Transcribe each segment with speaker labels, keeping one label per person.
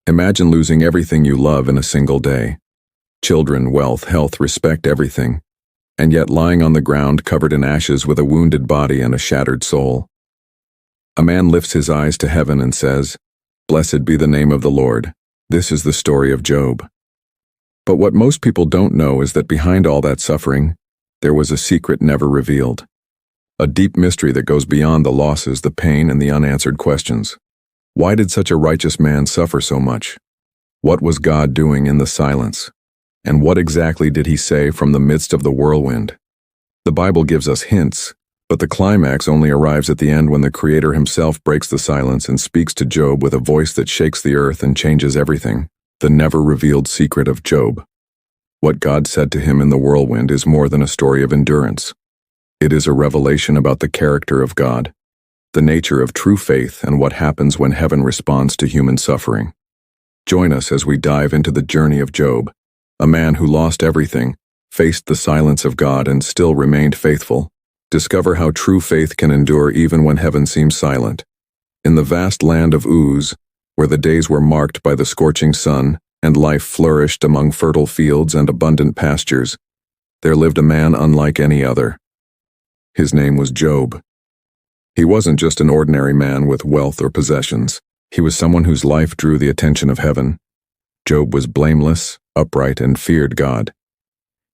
Speaker 1: Imagine losing everything you love in a single day. Children, wealth, health, respect, everything. And yet lying on the ground covered in ashes with a wounded body and a shattered soul. A man lifts his eyes to heaven and says, "Blessed be the name of the Lord." This is the story of Job. But what most people don't know is that behind all that suffering, there was a secret never revealed. A deep mystery that goes beyond the losses, the pain, and the unanswered questions. Why did such a righteous man suffer so much? What was God doing in the silence? And what exactly did he say from the midst of the whirlwind? The Bible gives us hints, but the climax only arrives at the end when the Creator himself breaks the silence and speaks to Job with a voice that shakes the earth and changes everything. The never-revealed secret of Job. What God said to him in the whirlwind is more than a story of endurance. It is a revelation about the character of God, the nature of true faith, and what happens when heaven responds to human suffering. Join us as we dive into the journey of Job, a man who lost everything, faced the silence of God, and still remained faithful. Discover how true faith can endure even when heaven seems silent. In the vast land of Uz, where the days were marked by the scorching sun and life flourished among fertile fields and abundant pastures, there lived a man unlike any other. His name was Job. He wasn't just an ordinary man with wealth or possessions. He was someone whose life drew the attention of heaven. Job was blameless, upright, and feared God.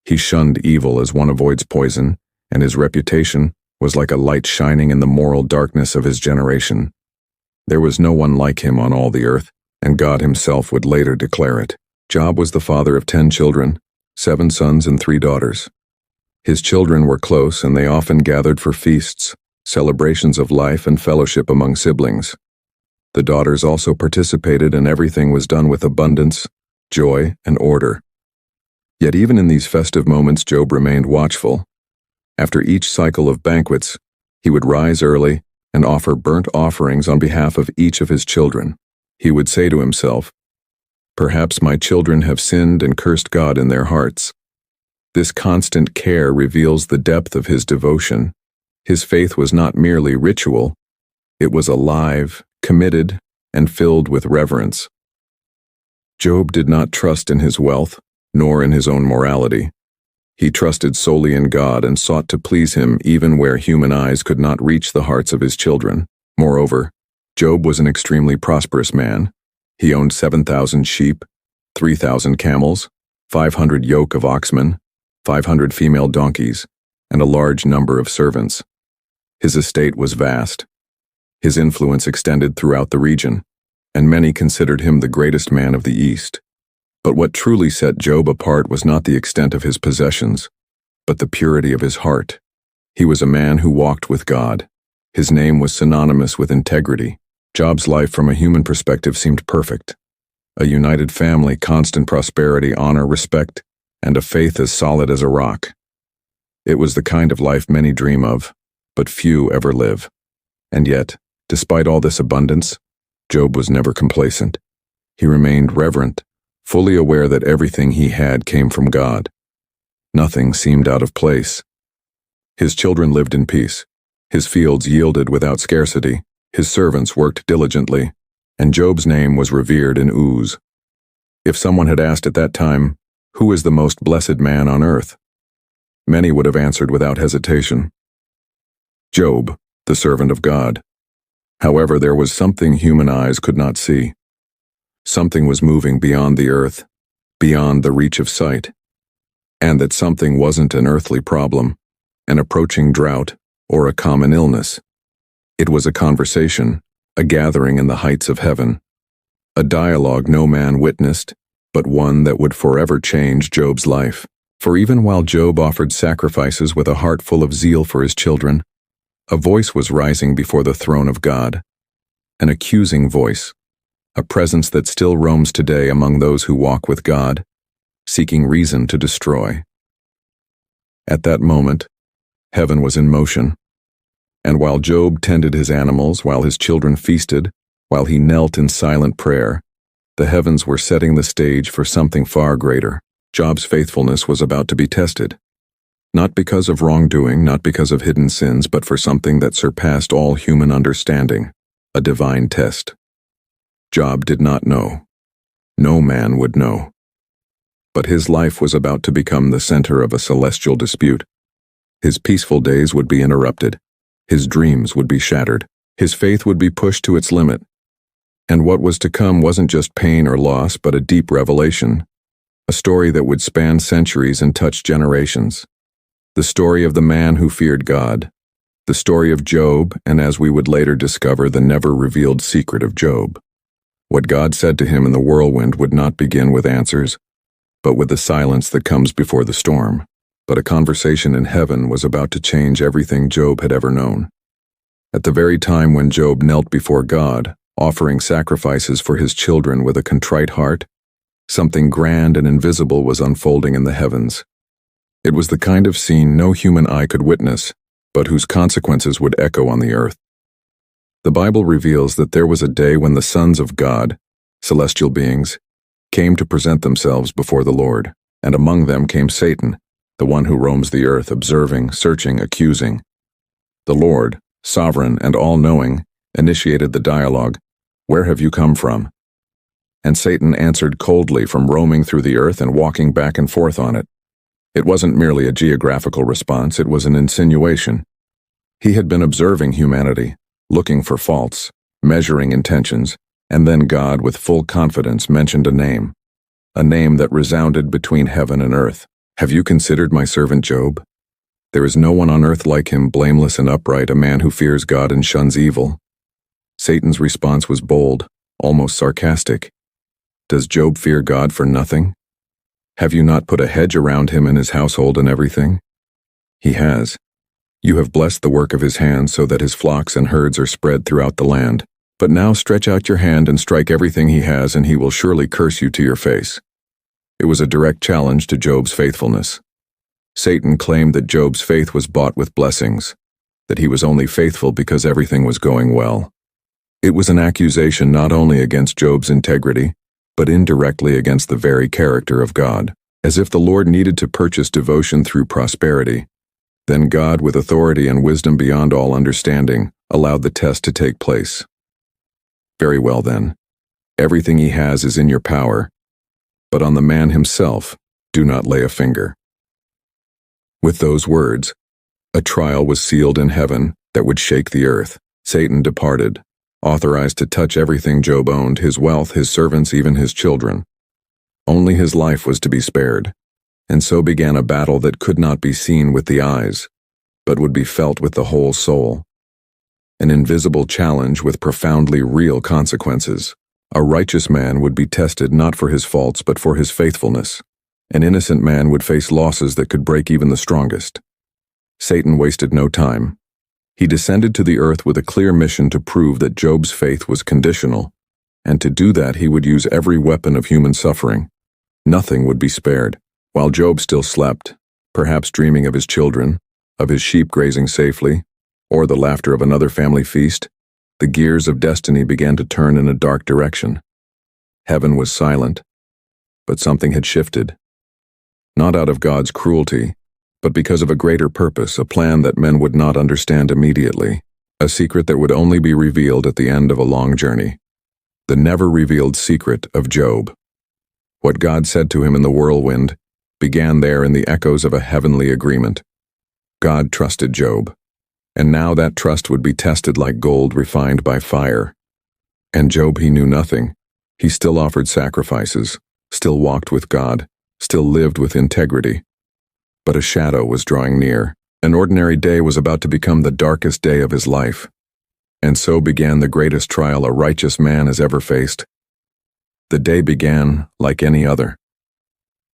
Speaker 1: He shunned evil as one avoids poison, and his reputation was like a light shining in the moral darkness of his generation. There was no one like him on all the earth, and God himself would later declare it. Job was the father of 10 children, 7 sons and 3 daughters. His children were close, and they often gathered for feasts, celebrations of life, and fellowship among siblings. The daughters also participated, and everything was done with abundance, joy, and order. Yet even in these festive moments, Job remained watchful. After each cycle of banquets, he would rise early and offer burnt offerings on behalf of each of his children. He would say to himself, "Perhaps my children have sinned and cursed God in their hearts." This constant care reveals the depth of his devotion. His faith was not merely ritual, it was alive, committed, and filled with reverence. Job did not trust in his wealth, nor in his own morality. He trusted solely in God and sought to please him even where human eyes could not reach the hearts of his children. Moreover, Job was an extremely prosperous man. He owned 7,000 sheep, 3,000 camels, 500 yoke of oxmen, 500 female donkeys, and a large number of servants. His estate was vast. His influence extended throughout the region, and many considered him the greatest man of the East. But what truly set Job apart was not the extent of his possessions, but the purity of his heart. He was a man who walked with God. His name was synonymous with integrity. Job's life from a human perspective seemed perfect. A united family, constant prosperity, honor, respect, and a faith as solid as a rock. It was the kind of life many dream of, but few ever live. And yet, despite all this abundance, Job was never complacent. He remained reverent, fully aware that everything he had came from God. Nothing seemed out of place. His children lived in peace. His fields yielded without scarcity. His servants worked diligently, and Job's name was revered in Uz. If someone had asked at that time, "Who is the most blessed man on earth?" many would have answered without hesitation, "Job, the servant of God." However, there was something human eyes could not see. Something was moving beyond the earth, beyond the reach of sight. And that something wasn't an earthly problem, an approaching drought, or a common illness. It was a conversation, a gathering in the heights of heaven. A dialogue no man witnessed, but one that would forever change Job's life. For even while Job offered sacrifices with a heart full of zeal for his children, a voice was rising before the throne of God, an accusing voice, a presence that still roams today among those who walk with God, seeking reason to destroy. At that moment, heaven was in motion, and while Job tended his animals, while his children feasted, while he knelt in silent prayer, the heavens were setting the stage for something far greater. Job's faithfulness was about to be tested. Not because of wrongdoing, not because of hidden sins, but for something that surpassed all human understanding, a divine test. Job did not know. No man would know. But his life was about to become the center of a celestial dispute. His peaceful days would be interrupted. His dreams would be shattered. His faith would be pushed to its limit. And what was to come wasn't just pain or loss, but a deep revelation. A story that would span centuries and touch generations. The story of the man who feared God. The story of Job, and as we would later discover, the never-revealed secret of Job. What God said to him in the whirlwind would not begin with answers, but with the silence that comes before the storm. But a conversation in heaven was about to change everything Job had ever known. At the very time when Job knelt before God, offering sacrifices for his children with a contrite heart, something grand and invisible was unfolding in the heavens. It was the kind of scene no human eye could witness, but whose consequences would echo on the earth. The Bible reveals that there was a day when the sons of God, celestial beings, came to present themselves before the Lord, and among them came Satan, the one who roams the earth, observing, searching, accusing. The Lord, sovereign and all-knowing, initiated the dialogue, "Where have you come from?" And Satan answered coldly, from roaming through the earth and walking back and forth on it. It wasn't merely a geographical response, it was an insinuation. He had been observing humanity, looking for faults, measuring intentions, and then God, with full confidence, mentioned a name that resounded between heaven and earth. "Have you considered my servant Job? There is no one on earth like him, blameless and upright, a man who fears God and shuns evil." Satan's response was bold, almost sarcastic. "Does Job fear God for nothing? Have you not put a hedge around him and his household and everything? He has. You have blessed the work of his hands so that his flocks and herds are spread throughout the land. But now stretch out your hand and strike everything he has, and he will surely curse you to your face." It was a direct challenge to Job's faithfulness. Satan claimed that Job's faith was bought with blessings, that he was only faithful because everything was going well. It was an accusation not only against Job's integrity, but indirectly against the very character of God, as if the Lord needed to purchase devotion through prosperity. Then God, with authority and wisdom beyond all understanding, allowed the test to take place. "Very well then. Everything he has is in your power, but on the man himself, do not lay a finger." With those words, a trial was sealed in heaven that would shake the earth. Satan departed, authorized to touch everything Job owned, his wealth, his servants, even his children. Only his life was to be spared, and so began a battle that could not be seen with the eyes, but would be felt with the whole soul. An invisible challenge with profoundly real consequences. A righteous man would be tested not for his faults but for his faithfulness. An innocent man would face losses that could break even the strongest. Satan wasted no time. He descended to the earth with a clear mission to prove that Job's faith was conditional, and to do that he would use every weapon of human suffering. Nothing would be spared. While Job still slept, perhaps dreaming of his children, of his sheep grazing safely, or the laughter of another family feast, the gears of destiny began to turn in a dark direction. Heaven was silent, but something had shifted. Not out of God's cruelty, but because of a greater purpose, a plan that men would not understand immediately, a secret that would only be revealed at the end of a long journey. The never-revealed secret of Job. What God said to him in the whirlwind began there in the echoes of a heavenly agreement. God trusted Job, and now that trust would be tested like gold refined by fire. And Job, he knew nothing. He still offered sacrifices, still walked with God, still lived with integrity. But a shadow was drawing near. An ordinary day was about to become the darkest day of his life. And so began the greatest trial a righteous man has ever faced. The day began like any other.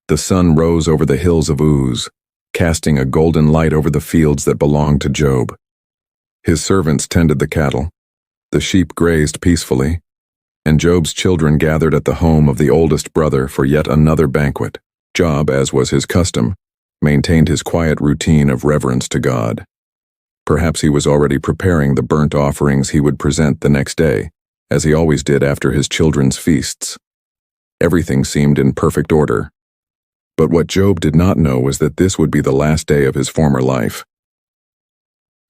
Speaker 1: The sun rose over the hills of Uz, casting a golden light over the fields that belonged to Job. His servants tended the cattle. The sheep grazed peacefully, and Job's children gathered at the home of the oldest brother for yet another banquet. Job, as was his custom, maintained his quiet routine of reverence to God. Perhaps he was already preparing the burnt offerings he would present the next day, as he always did after his children's feasts. Everything seemed in perfect order. But what Job did not know was that this would be the last day of his former life.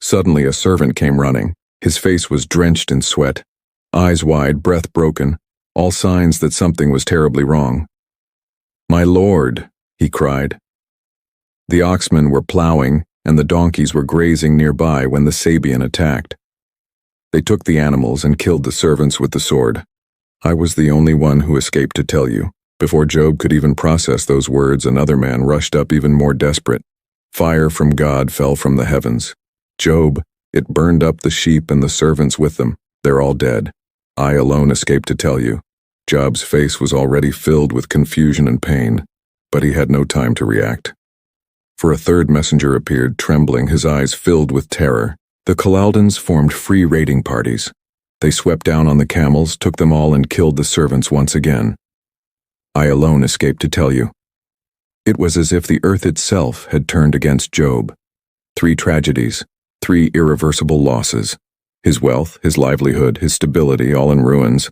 Speaker 1: Suddenly a servant came running. His face was drenched in sweat, eyes wide, breath broken, all signs that something was terribly wrong. "My lord," he cried. The oxmen were plowing and the donkeys were grazing nearby when the Sabian attacked. They took the animals and killed the servants with the sword. I was the only one who escaped to tell you. Before Job could even process those words, another man rushed up even more desperate. Fire from God fell from the heavens. "Job, it burned up the sheep and the servants with them. They're all dead. I alone escaped to tell you." Job's face was already filled with confusion and pain, but he had no time to react. For a third messenger appeared, trembling, his eyes filled with terror. The Chaldeans formed free raiding parties. They swept down on the camels, took them all, and killed the servants once again. I alone escaped to tell you. It was as if the earth itself had turned against Job. 3 tragedies, 3 irreversible losses. His wealth, his livelihood, his stability, all in ruins.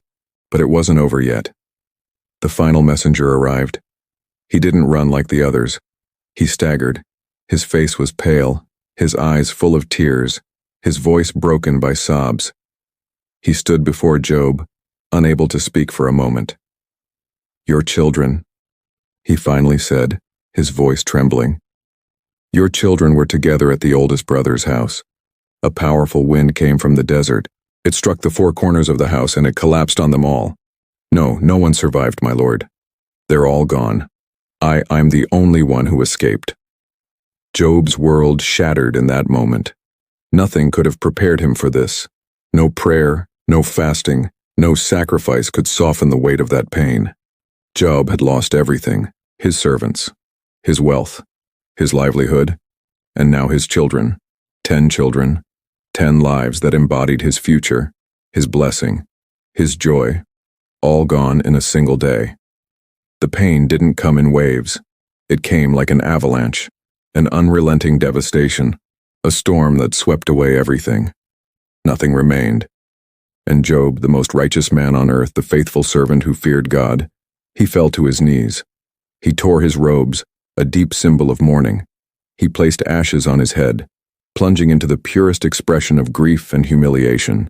Speaker 1: But it wasn't over yet. The final messenger arrived. He didn't run like the others. He staggered. His face was pale, his eyes full of tears, his voice broken by sobs. He stood before Job, unable to speak for a moment. "Your children," he finally said, his voice trembling. "Your children were together at the oldest brother's house. A powerful wind came from the desert. It struck the 4 corners of the house and it collapsed on them all. No one survived, my lord. They're all gone. I'm the only one who escaped." Job's world shattered in that moment. Nothing could have prepared him for this. No prayer, no fasting, no sacrifice could soften the weight of that pain. Job had lost everything, his servants, his wealth, his livelihood, and now his children. 10 children, 10 lives that embodied his future, his blessing, his joy, all gone in a single day. The pain didn't come in waves. It came like an avalanche, an unrelenting devastation, a storm that swept away everything. Nothing remained. And Job, the most righteous man on earth, the faithful servant who feared God, he fell to his knees. He tore his robes, a deep symbol of mourning. He placed ashes on his head, plunging into the purest expression of grief and humiliation.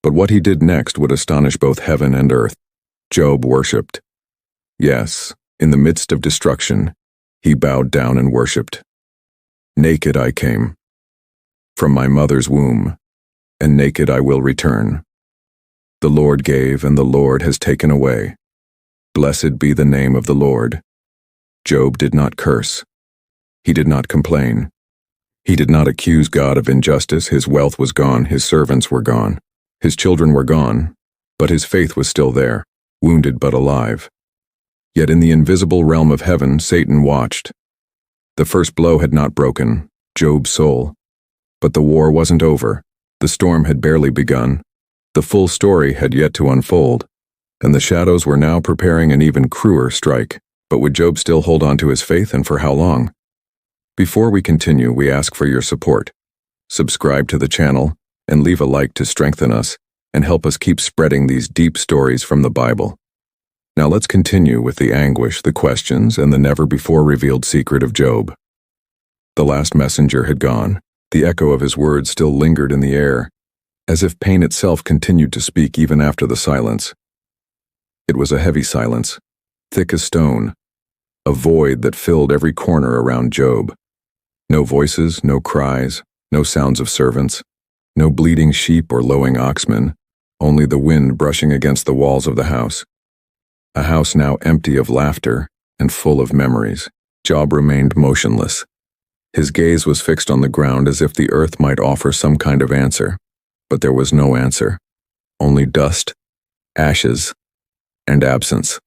Speaker 1: But what he did next would astonish both heaven and earth. Job worshipped. Yes, in the midst of destruction, he bowed down and worshipped. "Naked I came from my mother's womb, and naked I will return. The Lord gave, and the Lord has taken away. Blessed be the name of the Lord." Job did not curse. He did not complain. He did not accuse God of injustice. His wealth was gone, his servants were gone, his children were gone, but his faith was still there, wounded but alive. Yet in the invisible realm of heaven, Satan watched. The first blow had not broken Job's soul. But the war wasn't over. The storm had barely begun. The full story had yet to unfold, and the shadows were now preparing an even crueler strike. But would Job still hold on to his faith, and for how long? Before we continue, we ask for your support. Subscribe to the channel and leave a like to strengthen us and help us keep spreading these deep stories from the Bible. Now let's continue with the anguish, the questions, and the never-before-revealed secret of Job. The last messenger had gone. The echo of his words still lingered in the air, as if pain itself continued to speak even after the silence. It was a heavy silence, thick as stone, a void that filled every corner around Job. No voices, no cries, no sounds of servants, no bleating sheep or lowing oxmen, only the wind brushing against the walls of the house. A house now empty of laughter and full of memories. Job remained motionless. His gaze was fixed on the ground as if the earth might offer some kind of answer. But there was no answer. Only dust, ashes, and absence.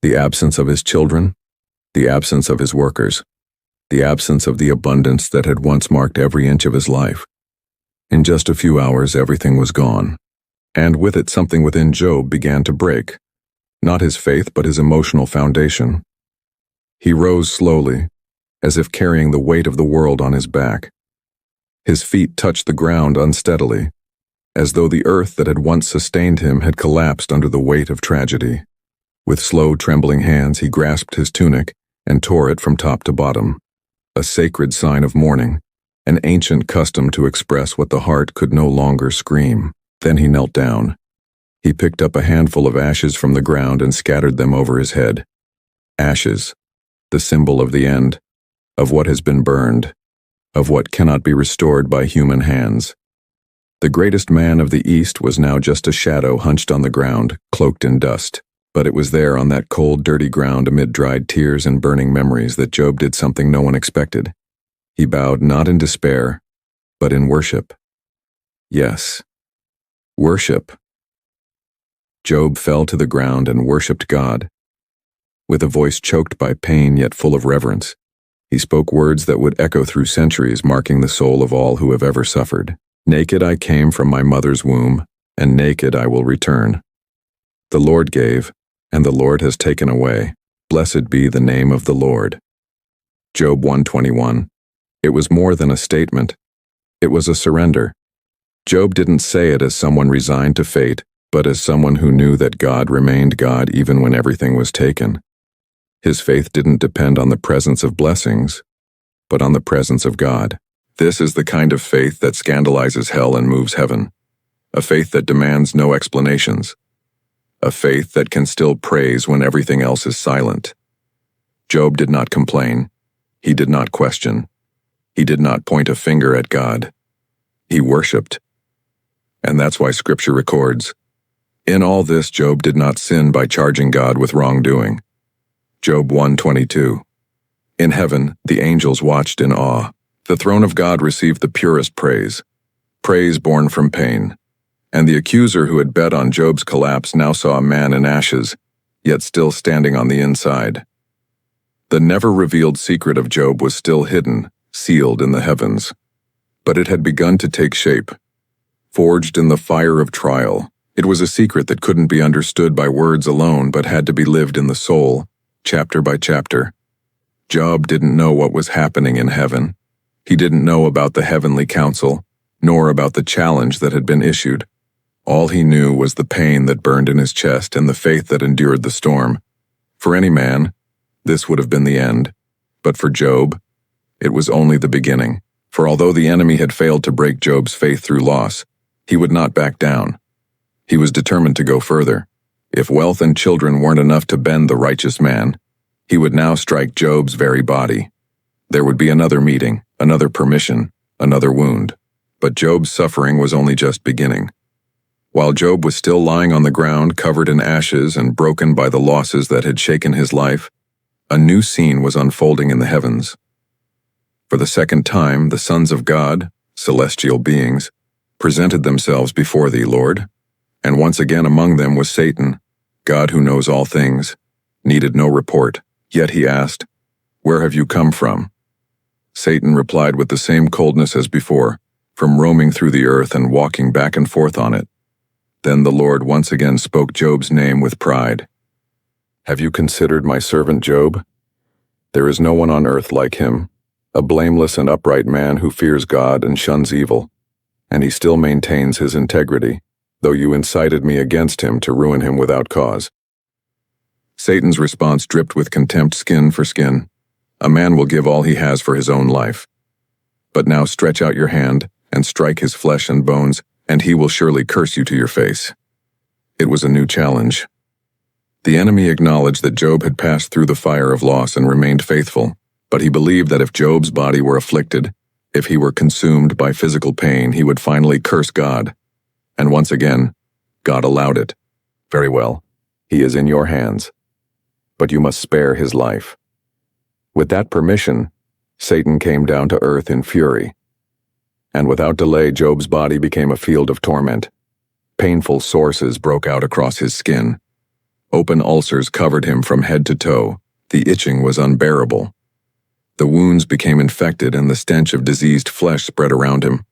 Speaker 1: The absence of his children, the absence of his workers, the absence of the abundance that had once marked every inch of his life. In just a few hours, everything was gone. And with it, something within Job began to break. Not his faith, but his emotional foundation. He rose slowly, as if carrying the weight of the world on his back. His feet touched the ground unsteadily, as though the earth that had once sustained him had collapsed under the weight of tragedy. With slow, trembling hands, he grasped his tunic and tore it from top to bottom, a sacred sign of mourning, an ancient custom to express what the heart could no longer scream. Then he knelt down. He picked up a handful of ashes from the ground and scattered them over his head. Ashes, the symbol of the end, of what has been burned, of what cannot be restored by human hands. The greatest man of the East was now just a shadow hunched on the ground, cloaked in dust. But it was there on that cold, dirty ground amid dried tears and burning memories that Job did something no one expected. He bowed not in despair, but in worship. Yes, worship. Job fell to the ground and worshipped God. With a voice choked by pain yet full of reverence, he spoke words that would echo through centuries, marking the soul of all who have ever suffered. Naked I came from my mother's womb, and naked I will return. The Lord gave, and the Lord has taken away. Blessed be the name of the Lord. Job 1:21. It was more than a statement. It was a surrender. Job didn't say it as someone resigned to fate, but as someone who knew that God remained God even when everything was taken. His faith didn't depend on the presence of blessings, but on the presence of God. This is the kind of faith that scandalizes hell and moves heaven. A faith that demands no explanations. A faith that can still praise when everything else is silent. Job did not complain. He did not question. He did not point a finger at God. He worshipped. And that's why Scripture records, in all this Job did not sin by charging God with wrongdoing. Job 1:22. In heaven, the angels watched in awe. The throne of God received the purest praise, praise born from pain. And the accuser who had bet on Job's collapse now saw a man in ashes, yet still standing on the inside. The never-revealed secret of Job was still hidden, sealed in the heavens. But it had begun to take shape. Forged in the fire of trial, it was a secret that couldn't be understood by words alone but had to be lived in the soul, chapter by chapter. Job didn't know what was happening in heaven. He didn't know about the heavenly council, nor about the challenge that had been issued. All he knew was the pain that burned in his chest and the faith that endured the storm. For any man, this would have been the end. But for Job, it was only the beginning. For although the enemy had failed to break Job's faith through loss, he would not back down. He was determined to go further. If wealth and children weren't enough to bend the righteous man, he would now strike Job's very body. There would be another meeting, another permission, another wound. But Job's suffering was only just beginning. While Job was still lying on the ground, covered in ashes and broken by the losses that had shaken his life, a new scene was unfolding in the heavens. For the second time, the sons of God, celestial beings, presented themselves before thee, Lord. And once again among them was Satan, God who knows all things, needed no report. Yet he asked, "Where have you come from?" Satan replied with the same coldness as before, from roaming through the earth and walking back and forth on it. Then the Lord once again spoke Job's name with pride. "Have you considered my servant Job? There is no one on earth like him, a blameless and upright man who fears God and shuns evil, and he still maintains his integrity, though you incited me against him to ruin him without cause." Satan's response dripped with contempt, skin for skin. A man will give all he has for his own life. But now stretch out your hand and strike his flesh and bones, and he will surely curse you to your face. It was a new challenge. The enemy acknowledged that Job had passed through the fire of loss and remained faithful, but he believed that if Job's body were afflicted, if he were consumed by physical pain, he would finally curse God. And once again, God allowed it. "Very well, he is in your hands, but you must spare his life." With that permission, Satan came down to earth in fury. And without delay, Job's body became a field of torment. Painful sores broke out across his skin. Open ulcers covered him from head to toe. The itching was unbearable. The wounds became infected and the stench of diseased flesh spread around him.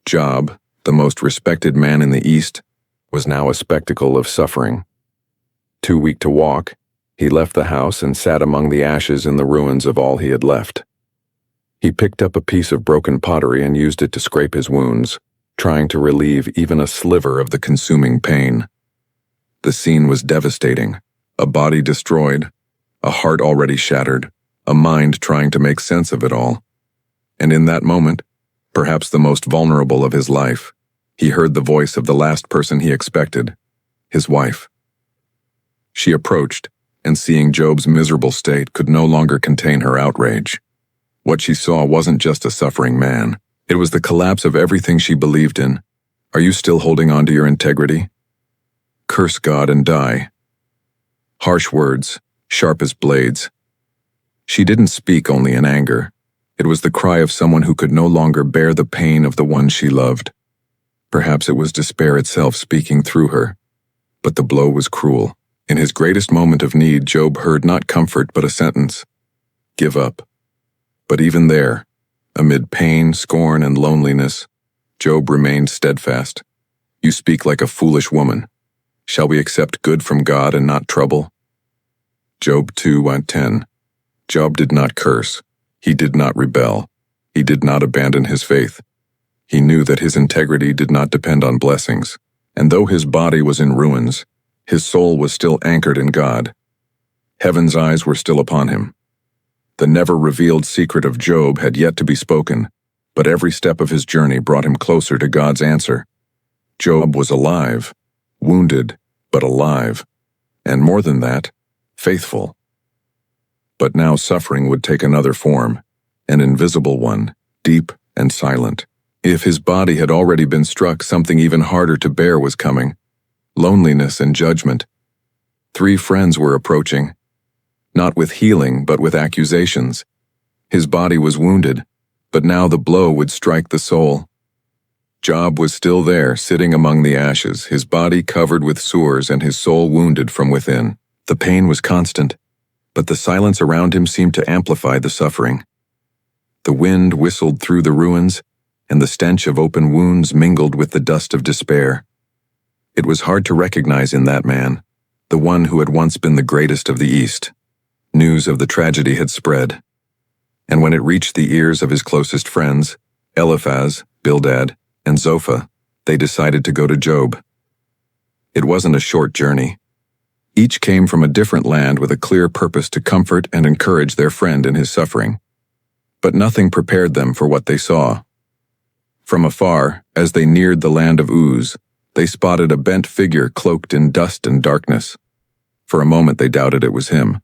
Speaker 1: Job, the most respected man in the East, was now a spectacle of suffering. Too weak to walk, he left the house and sat among the ashes in the ruins of all he had left. He picked up a piece of broken pottery and used it to scrape his wounds, trying to relieve even a sliver of the consuming pain. The scene was devastating. A body destroyed, a heart already shattered, a mind trying to make sense of it all. And in that moment, perhaps the most vulnerable of his life, he heard the voice of the last person he expected, his wife. She approached, and seeing Job's miserable state could no longer contain her outrage. What she saw wasn't just a suffering man. It was the collapse of everything she believed in. Are you still holding on to your integrity? Curse God and die. Harsh words, sharp as blades. She didn't speak only in anger. It was the cry of someone who could no longer bear the pain of the one she loved. Perhaps it was despair itself speaking through her. But the blow was cruel. In his greatest moment of need, Job heard not comfort but a sentence: give up. But even there, amid pain, scorn, and loneliness, Job remained steadfast. You speak like a foolish woman. Shall we accept good from God and not trouble? Job 2:10. Job did not curse. He did not rebel. He did not abandon his faith. He knew that his integrity did not depend on blessings, and though his body was in ruins, his soul was still anchored in God. Heaven's eyes were still upon him. The never-revealed secret of Job had yet to be spoken, but every step of his journey brought him closer to God's answer. Job was alive, wounded, but alive, and more than that, faithful. But now suffering would take another form, an invisible one, deep and silent. If his body had already been struck, something even harder to bear was coming: loneliness and judgment. 3 friends were approaching, not with healing but with accusations. His body was wounded, but now the blow would strike the soul. Job was still there, sitting among the ashes, his body covered with sores and his soul wounded from within. The pain was constant, but the silence around him seemed to amplify the suffering. The wind whistled through the ruins, and the stench of open wounds mingled with the dust of despair. It was hard to recognize in that man, the one who had once been the greatest of the East. News of the tragedy had spread, and when it reached the ears of his closest friends, Eliphaz, Bildad, and Zophah, they decided to go to Job. It wasn't a short journey. Each came from a different land with a clear purpose to comfort and encourage their friend in his suffering. But nothing prepared them for what they saw. From afar, as they neared the land of Uz, they spotted a bent figure cloaked in dust and darkness. For a moment they doubted it was him.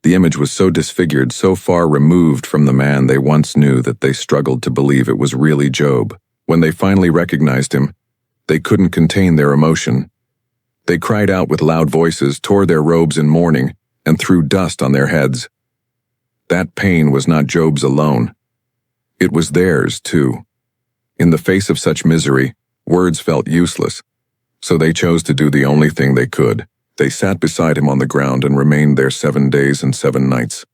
Speaker 1: The image was so disfigured, so far removed from the man they once knew, that they struggled to believe it was really Job. When they finally recognized him, they couldn't contain their emotion. They cried out with loud voices, tore their robes in mourning, and threw dust on their heads. That pain was not Job's alone. It was theirs, too. In the face of such misery, words felt useless, so they chose to do the only thing they could. They sat beside him on the ground and remained there 7 days and 7 nights.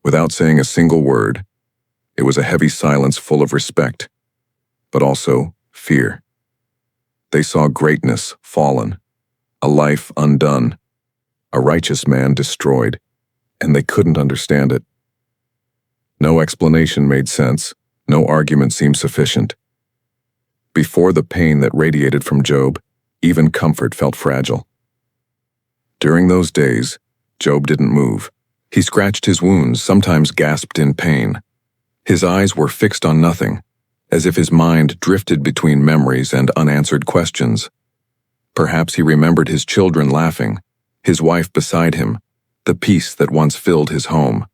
Speaker 1: Without saying a single word, it was a heavy silence full of respect, but also fear. They saw greatness fallen, a life undone, a righteous man destroyed, and they couldn't understand it. No explanation made sense, no argument seemed sufficient. Before the pain that radiated from Job, even comfort felt fragile. During those days, Job didn't move. He scratched his wounds, sometimes gasped in pain. His eyes were fixed on nothing, as if his mind drifted between memories and unanswered questions. Perhaps he remembered his children laughing, his wife beside him, the peace that once filled his home.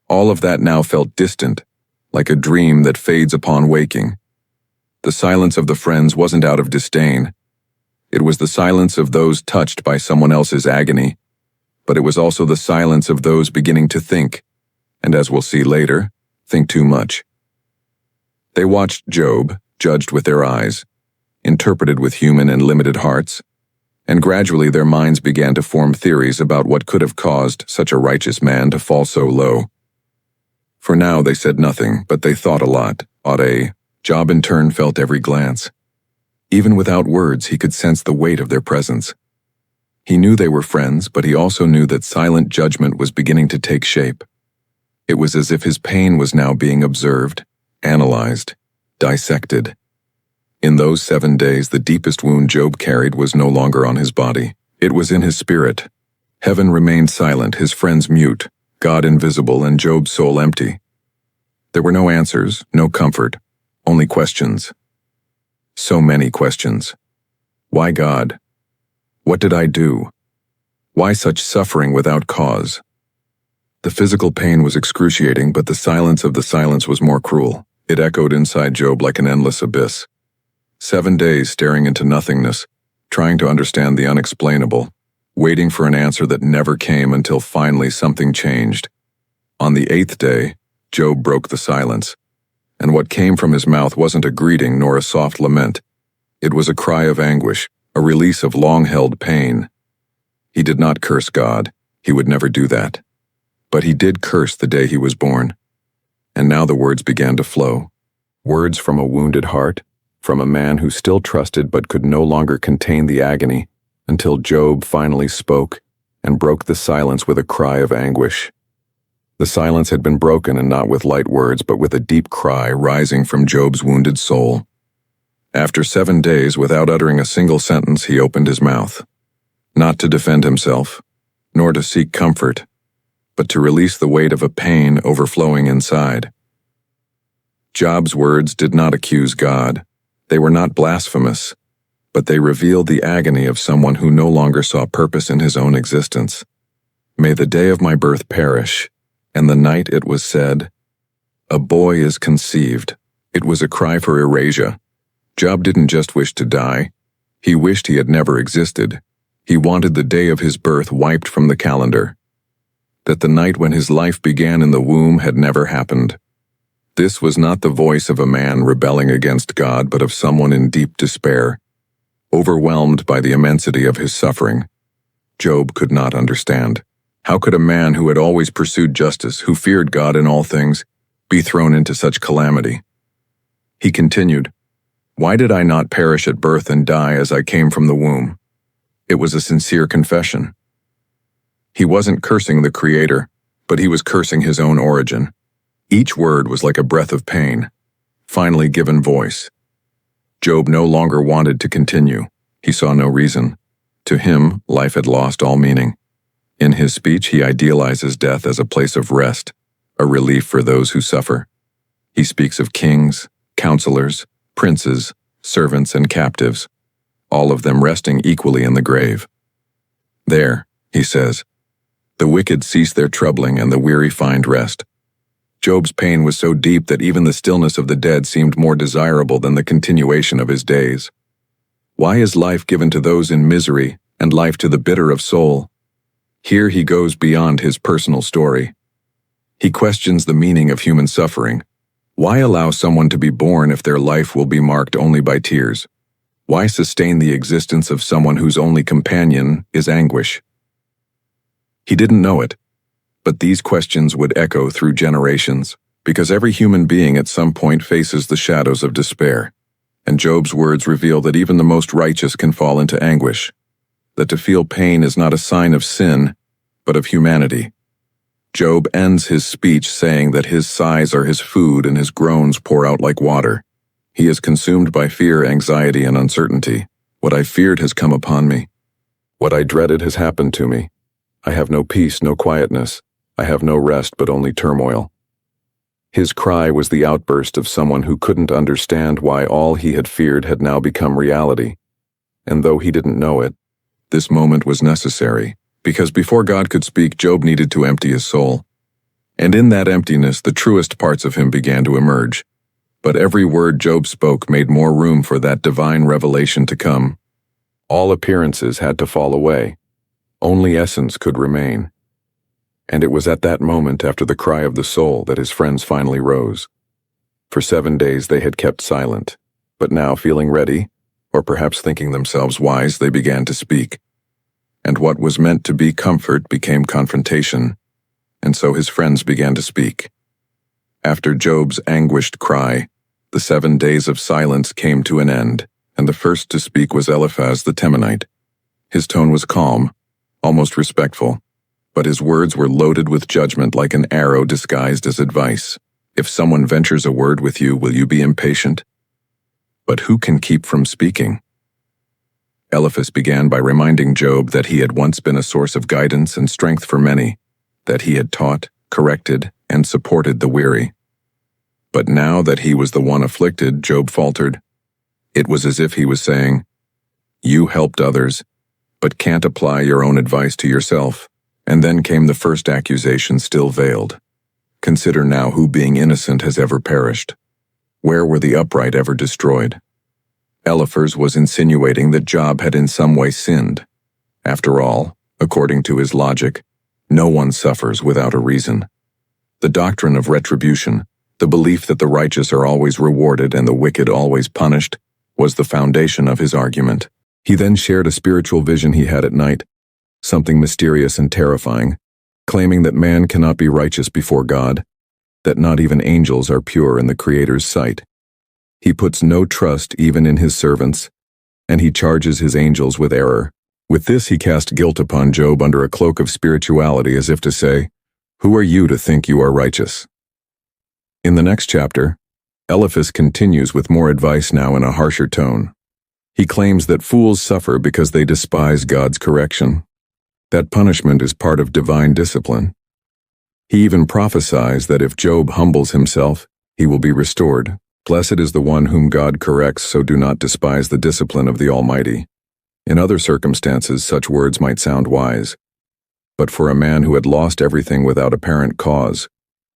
Speaker 1: All of that now felt distant, like a dream that fades upon waking. The silence of the friends wasn't out of disdain. It was the silence of those touched by someone else's agony, but it was also the silence of those beginning to think, and as we'll see later, think too much. They watched Job, judged with their eyes, interpreted with human and limited hearts, and gradually their minds began to form theories about what could have caused such a righteous man to fall so low. For now they said nothing, but they thought a lot. Job in turn felt every glance. Even without words, he could sense the weight of their presence. He knew they were friends, but he also knew that silent judgment was beginning to take shape. It was as if his pain was now being observed, analyzed, dissected. In those 7 days, the deepest wound Job carried was no longer on his body. It was in his spirit. Heaven remained silent, his friends mute, God invisible, and Job's soul empty. There were no answers, no comfort, only questions. So many questions. Why God? What did I do? Why such suffering without cause? The physical pain was excruciating, but the silence of the silence was more cruel. It echoed inside Job like an endless abyss. 7 days staring into nothingness, trying to understand the unexplainable, waiting for an answer that never came until finally something changed. On the 8th day, Job broke the silence, and what came from his mouth wasn't a greeting nor a soft lament. It was a cry of anguish, a release of long-held pain. He did not curse God. He would never do that. But he did curse the day he was born. And now the words began to flow. Words from a wounded heart, from a man who still trusted but could no longer contain the agony, until Job finally spoke and broke the silence with a cry of anguish. The silence had been broken, and not with light words, but with a deep cry rising from Job's wounded soul. After 7 days, without uttering a single sentence, he opened his mouth. Not to defend himself, nor to seek comfort, but to release the weight of a pain overflowing inside. Job's words did not accuse God. They were not blasphemous, but they revealed the agony of someone who no longer saw purpose in his own existence. May the day of my birth perish, and the night it was said, a boy is conceived. It was a cry for erasure. Job didn't just wish to die. He wished he had never existed. He wanted the day of his birth wiped from the calendar. That the night when his life began in the womb had never happened. This was not the voice of a man rebelling against God, but of someone in deep despair, overwhelmed by the immensity of his suffering. Job could not understand. How could a man who had always pursued justice, who feared God in all things, be thrown into such calamity? He continued, "Why did I not perish at birth and die as I came from the womb?" It was a sincere confession. He wasn't cursing the Creator, but he was cursing his own origin. Each word was like a breath of pain, finally given voice. Job no longer wanted to continue. He saw no reason. To him, life had lost all meaning. In his speech, he idealizes death as a place of rest, a relief for those who suffer. He speaks of kings, counselors, princes, servants, and captives, all of them resting equally in the grave. There, he says, the wicked cease their troubling and the weary find rest. Job's pain was so deep that even the stillness of the dead seemed more desirable than the continuation of his days. Why is life given to those in misery and life to the bitter of soul? Here he goes beyond his personal story. He questions the meaning of human suffering. Why allow someone to be born if their life will be marked only by tears? Why sustain the existence of someone whose only companion is anguish? He didn't know it, but these questions would echo through generations, because every human being at some point faces the shadows of despair. And Job's words reveal that even the most righteous can fall into anguish, that to feel pain is not a sign of sin, but of humanity. Job ends his speech saying that his sighs are his food and his groans pour out like water. He is consumed by fear, anxiety, and uncertainty. What I feared has come upon me. What I dreaded has happened to me. I have no peace, no quietness. I have no rest, but only turmoil. His cry was the outburst of someone who couldn't understand why all he had feared had now become reality. And though he didn't know it, this moment was necessary, because before God could speak, Job needed to empty his soul. And in that emptiness, the truest parts of him began to emerge. But every word Job spoke made more room for that divine revelation to come. All appearances had to fall away. Only essence could remain. And it was at that moment, after the cry of the soul, that his friends finally rose. For 7 days they had kept silent, but now, feeling ready, or perhaps thinking themselves wise, they began to speak. And what was meant to be comfort became confrontation, and so his friends began to speak. After Job's anguished cry, the 7 days of silence came to an end, and the first to speak was Eliphaz the Temanite. His tone was calm, almost respectful, but his words were loaded with judgment like an arrow disguised as advice. If someone ventures a word with you, will you be impatient? But who can keep from speaking? Eliphaz began by reminding Job that he had once been a source of guidance and strength for many, that he had taught, corrected, and supported the weary. But now that he was the one afflicted, Job faltered. It was as if he was saying, "You helped others, but can't apply your own advice to yourself. And then came the first accusation, still veiled. Consider now who, being innocent, has ever perished. Where were the upright ever destroyed? Eliphaz was insinuating that Job had in some way sinned. After all, according to his logic, no one suffers without a reason. The doctrine of retribution, the belief that the righteous are always rewarded and the wicked always punished, was the foundation of his argument. He then shared a spiritual vision he had at night, something mysterious and terrifying, claiming that man cannot be righteous before God, that not even angels are pure in the Creator's sight. He puts no trust even in his servants, and he charges his angels with error. With this he cast guilt upon Job under a cloak of spirituality, as if to say, "Who are you to think you are righteous?" In the next chapter, Eliphaz continues with more advice, now in a harsher tone. He claims that fools suffer because they despise God's correction, that punishment is part of divine discipline. He even prophesies that if Job humbles himself, he will be restored. Blessed is the one whom God corrects, so do not despise the discipline of the Almighty. In other circumstances, such words might sound wise. But for a man who had lost everything without apparent cause,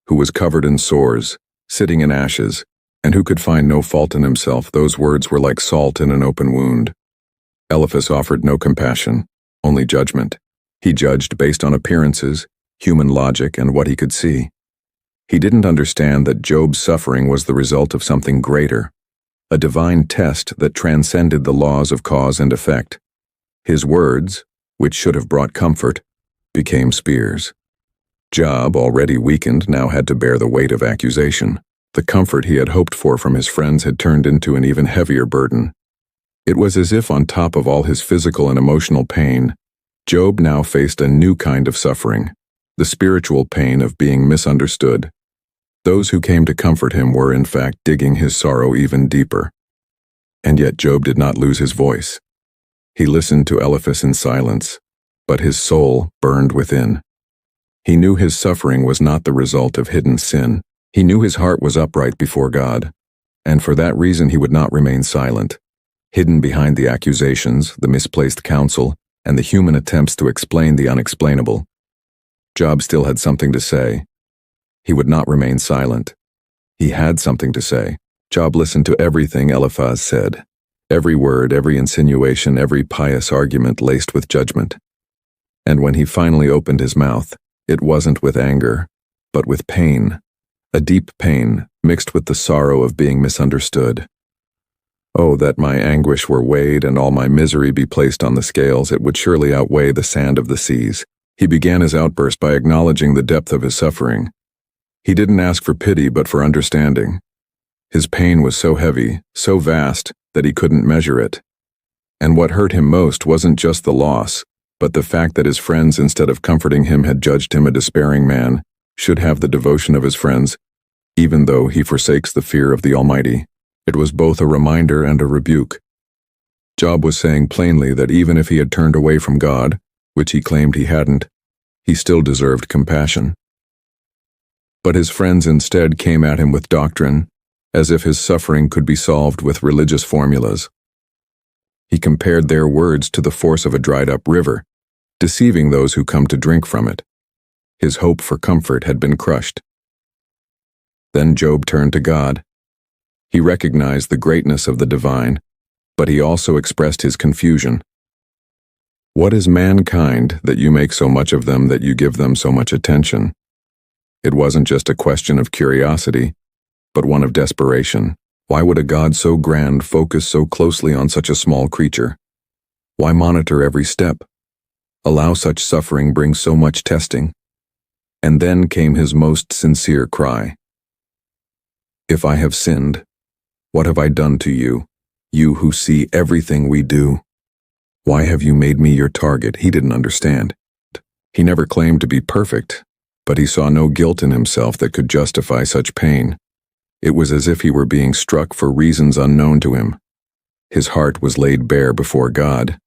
Speaker 1: who was covered in sores, sitting in ashes, and who could find no fault in himself, those words were like salt in an open wound. Eliphaz offered no compassion, only judgment. He judged based on appearances, human logic, and what he could see. He didn't understand that Job's suffering was the result of something greater, a divine test that transcended the laws of cause and effect. His words, which should have brought comfort, became spears. Job, already weakened, now had to bear the weight of accusation. The comfort he had hoped for from his friends had turned into an even heavier burden. It was as if on top of all his physical and emotional pain, Job now faced a new kind of suffering, the spiritual pain of being misunderstood. Those who came to comfort him were in fact digging his sorrow even deeper. And yet Job did not lose his voice. He listened to Eliphaz in silence, but his soul burned within. He knew his suffering was not the result of hidden sin. He knew his heart was upright before God, and for that reason he would not remain silent. Hidden behind the accusations, the misplaced counsel, and the human attempts to explain the unexplainable, Job still had something to say. He would not remain silent. He had something to say. Job listened to everything Eliphaz said. Every word, every insinuation, every pious argument laced with judgment. And when he finally opened his mouth, it wasn't with anger, but with pain. A deep pain, mixed with the sorrow of being misunderstood. Oh, that my anguish were weighed and all my misery be placed on the scales, it would surely outweigh the sand of the seas. He began his outburst by acknowledging the depth of his suffering. He didn't ask for pity, but for understanding. His pain was so heavy, so vast, that he couldn't measure it. And what hurt him most wasn't just the loss, but the fact that his friends, instead of comforting him, had judged him a despairing man, should have the devotion of his friends, even though he forsakes the fear of the Almighty. It was both a reminder and a rebuke. Job was saying plainly that even if he had turned away from God, which he claimed he hadn't, he still deserved compassion. But his friends instead came at him with doctrine, as if his suffering could be solved with religious formulas. He compared their words to the force of a dried-up river, deceiving those who come to drink from it. His hope for comfort had been crushed. Then Job turned to God. He recognized the greatness of the divine, but he also expressed his confusion. What is mankind that you make so much of them, that you give them so much attention? It wasn't just a question of curiosity, but one of desperation. Why would a God so grand focus so closely on such a small creature? Why monitor every step? Allow such suffering bring so much testing? And then came his most sincere cry. If I have sinned, what have I done to you, you who see everything we do? Why have you made me your target? He didn't understand. He never claimed to be perfect, but he saw no guilt in himself that could justify such pain. It was as if he were being struck for reasons unknown to him. His heart was laid bare before God.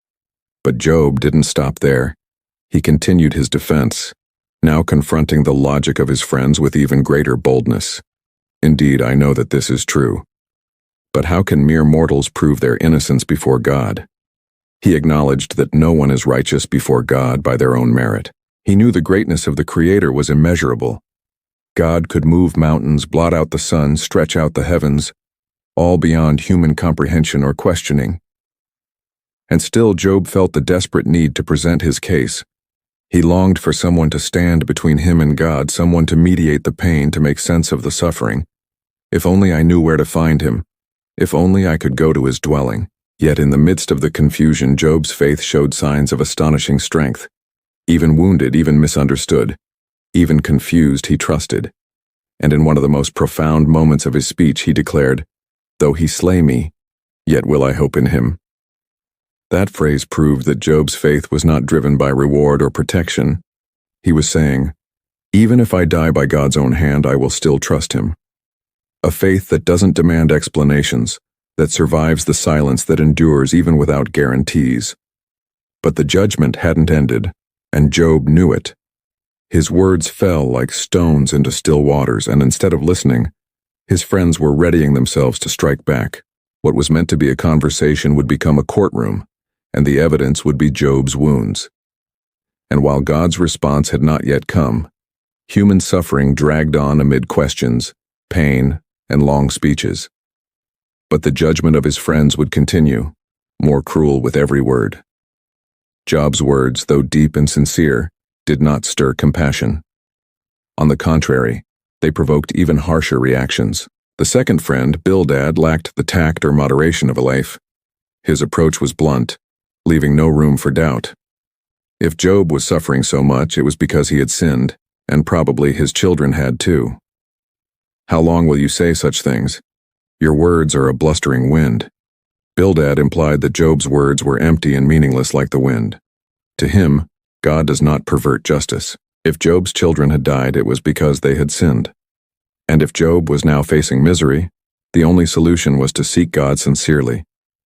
Speaker 1: But Job didn't stop there. He continued his defense, now confronting the logic of his friends with even greater boldness. Indeed, I know that this is true. But how can mere mortals prove their innocence before God? He acknowledged that no one is righteous before God by their own merit. He knew the greatness of the Creator was immeasurable. God could move mountains, blot out the sun, stretch out the heavens, all beyond human comprehension or questioning. And still Job felt the desperate need to present his case. He longed for someone to stand between him and God, someone to mediate the pain, to make sense of the suffering. If only I knew where to find him. If only I could go to his dwelling. Yet in the midst of the confusion, Job's faith showed signs of astonishing strength. Even wounded, even misunderstood, even confused, he trusted. And in one of the most profound moments of his speech, he declared, "Though he slay me, yet will I hope in him." That phrase proved that Job's faith was not driven by reward or protection. He was saying, "Even if I die by God's own hand, I will still trust him." A faith that doesn't demand explanations, that survives the silence, that endures even without guarantees. But the judgment hadn't ended, and Job knew it. His words fell like stones into still waters, and instead of listening, his friends were readying themselves to strike back. What was meant to be a conversation would become a courtroom, and the evidence would be Job's wounds. And while God's response had not yet come, human suffering dragged on amid questions, pain, and long speeches. But the judgment of his friends would continue, more cruel with every word. Job's words, though deep and sincere, did not stir compassion. On the contrary, they provoked even harsher reactions. The second friend, Bildad, lacked the tact or moderation of a life. His approach was blunt, leaving no room for doubt. If Job was suffering so much, it was because he had sinned, and probably his children had too. "How long will you say such things? Your words are a blustering wind." Bildad implied that Job's words were empty and meaningless like the wind. To him, God does not pervert justice. If Job's children had died, it was because they had sinned. And if Job was now facing misery, the only solution was to seek God sincerely,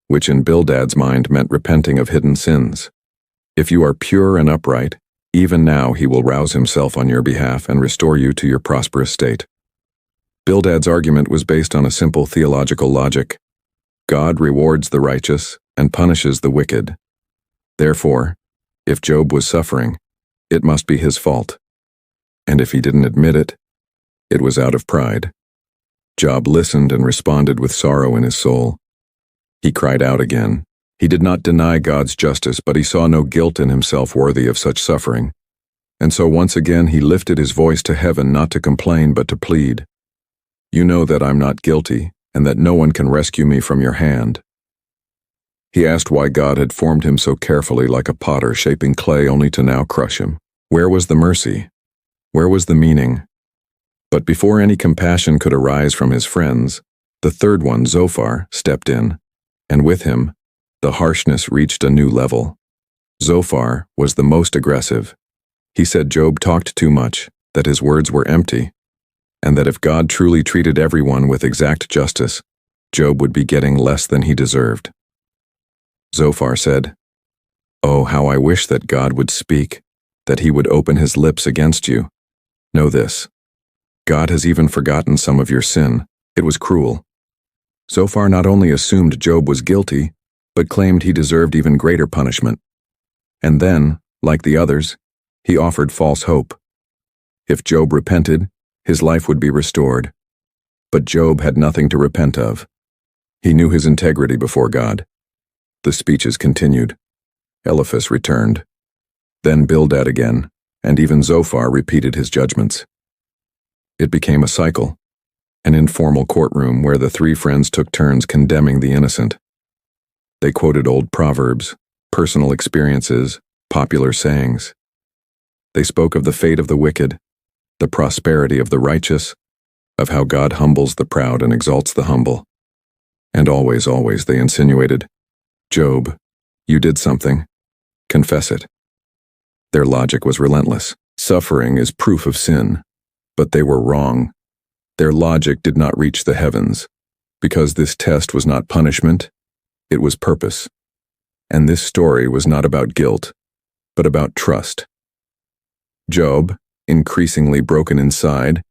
Speaker 1: which in Bildad's mind meant repenting of hidden sins. If you are pure and upright, even now he will rouse himself on your behalf and restore you to your prosperous state. Bildad's argument was based on a simple theological logic. God rewards the righteous and punishes the wicked. Therefore, if Job was suffering, it must be his fault. And if he didn't admit it, it was out of pride. Job listened and responded with sorrow in his soul. He cried out again. He did not deny God's justice, but he saw no guilt in himself worthy of such suffering. And so once again he lifted his voice to heaven, not to complain but to plead. "You know that I'm not guilty, and that no one can rescue me from your hand." He asked why God had formed him so carefully, like a potter shaping clay only to now crush him. Where was the mercy? Where was the meaning? But before any compassion could arise from his friends, the third one, Zophar, stepped in, and with him, the harshness reached a new level. Zophar was the most aggressive. He said Job talked too much, that his words were empty, and that if God truly treated everyone with exact justice, Job would be getting less than he deserved. Zophar said, "Oh, how I wish that God would speak, that he would open his lips against you. Know this. God has even forgotten some of your sin. It was cruel." Zophar not only assumed Job was guilty, but claimed he deserved even greater punishment. And then, like the others, he offered false hope. If Job repented, his life would be restored. But Job had nothing to repent of. He knew his integrity before God. The speeches continued. Eliphaz returned. Then Bildad again, and even Zophar repeated his judgments. It became a cycle, an informal courtroom where the three friends took turns condemning the innocent. They quoted old proverbs, personal experiences, popular sayings. They spoke of the fate of the wicked, the prosperity of the righteous, of how God humbles the proud and exalts the humble. And always, always, they insinuated, "Job, you did something. Confess it." Their logic was relentless. Suffering is proof of sin. But they were wrong. Their logic did not reach the heavens, because this test was not punishment, it was purpose. And this story was not about guilt, but about trust. Job, increasingly broken inside,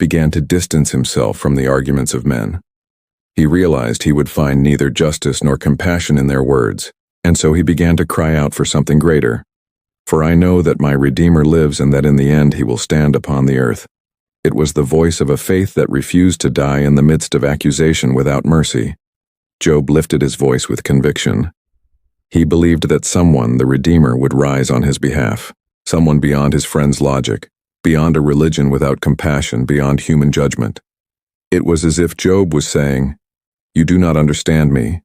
Speaker 1: began to distance himself from the arguments of men. He realized he would find neither justice nor compassion in their words. And so he began to cry out for something greater. For I know that my Redeemer lives and that in the end he will stand upon the earth. It was the voice of a faith that refused to die in the midst of accusation without mercy. Job lifted his voice with conviction. He believed that someone, the Redeemer, would rise on his behalf, someone beyond his friend's logic, beyond a religion without compassion, beyond human judgment. It was as if Job was saying, "You do not understand me,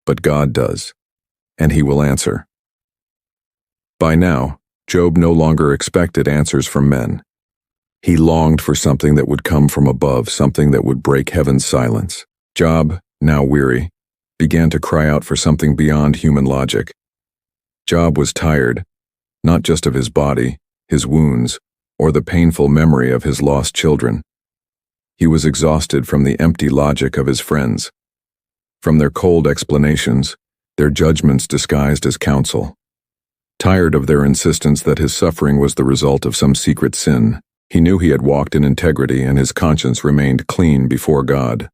Speaker 1: but God does, and he will answer." By now, Job no longer expected answers from men. He longed for something that would come from above, something that would break heaven's silence. Job, now weary, began to cry out for something beyond human logic. Job was tired, not just of his body, his wounds, or the painful memory of his lost children. He was exhausted from the empty logic of his friends, from their cold explanations, their judgments disguised as counsel. Tired of their insistence that his suffering was the result of some secret sin, he knew he had walked in integrity and his conscience remained clean before God.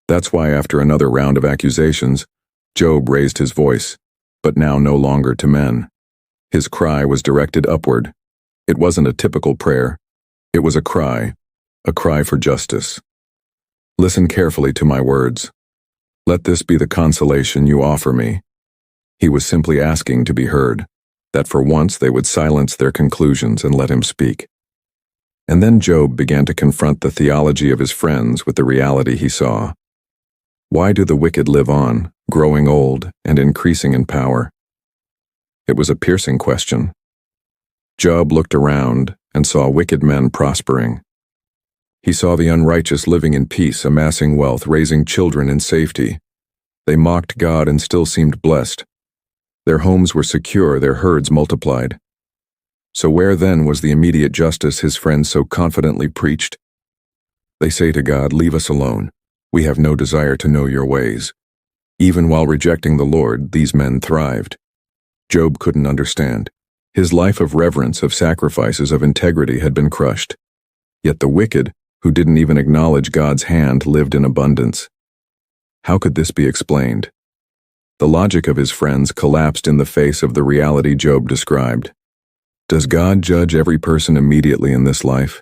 Speaker 1: That's why after another round of accusations, Job raised his voice, but now no longer to men. His cry was directed upward. It wasn't a typical prayer. It was a cry for justice. Listen carefully to my words. Let this be the consolation you offer me. He was simply asking to be heard, that for once they would silence their conclusions and let him speak. And then Job began to confront the theology of his friends with the reality he saw. Why do the wicked live on, growing old and increasing in power? It was a piercing question. Job looked around and saw wicked men prospering. He saw the unrighteous living in peace, amassing wealth, raising children in safety. They mocked God and still seemed blessed. Their homes were secure, their herds multiplied. So where then was the immediate justice his friends so confidently preached? They say to God, "Leave us alone. We have no desire to know your ways." Even while rejecting the Lord, these men thrived. Job couldn't understand. His life of reverence, of sacrifices, of integrity had been crushed. Yet the wicked, who didn't even acknowledge God's hand, lived in abundance. How could this be explained? The logic of his friends collapsed in the face of the reality Job described. Does God judge every person immediately in this life?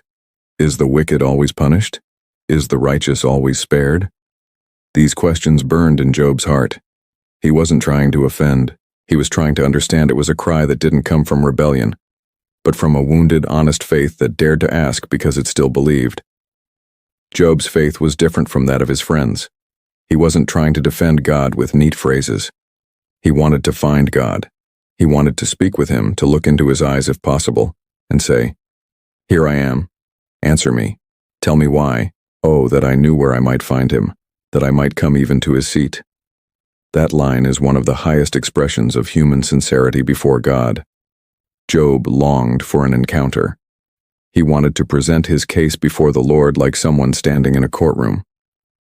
Speaker 1: Is the wicked always punished? Is the righteous always spared? These questions burned in Job's heart. He wasn't trying to offend. He was trying to understand. It was a cry that didn't come from rebellion, but from a wounded, honest faith that dared to ask because it still believed. Job's faith was different from that of his friends. He wasn't trying to defend God with neat phrases. He wanted to find God. He wanted to speak with him, to look into his eyes if possible, and say, "Here I am. Answer me. Tell me why. Oh, that I knew where I might find him, that I might come even to his seat." That line is one of the highest expressions of human sincerity before God. Job longed for an encounter. He wanted to present his case before the Lord like someone standing in a courtroom,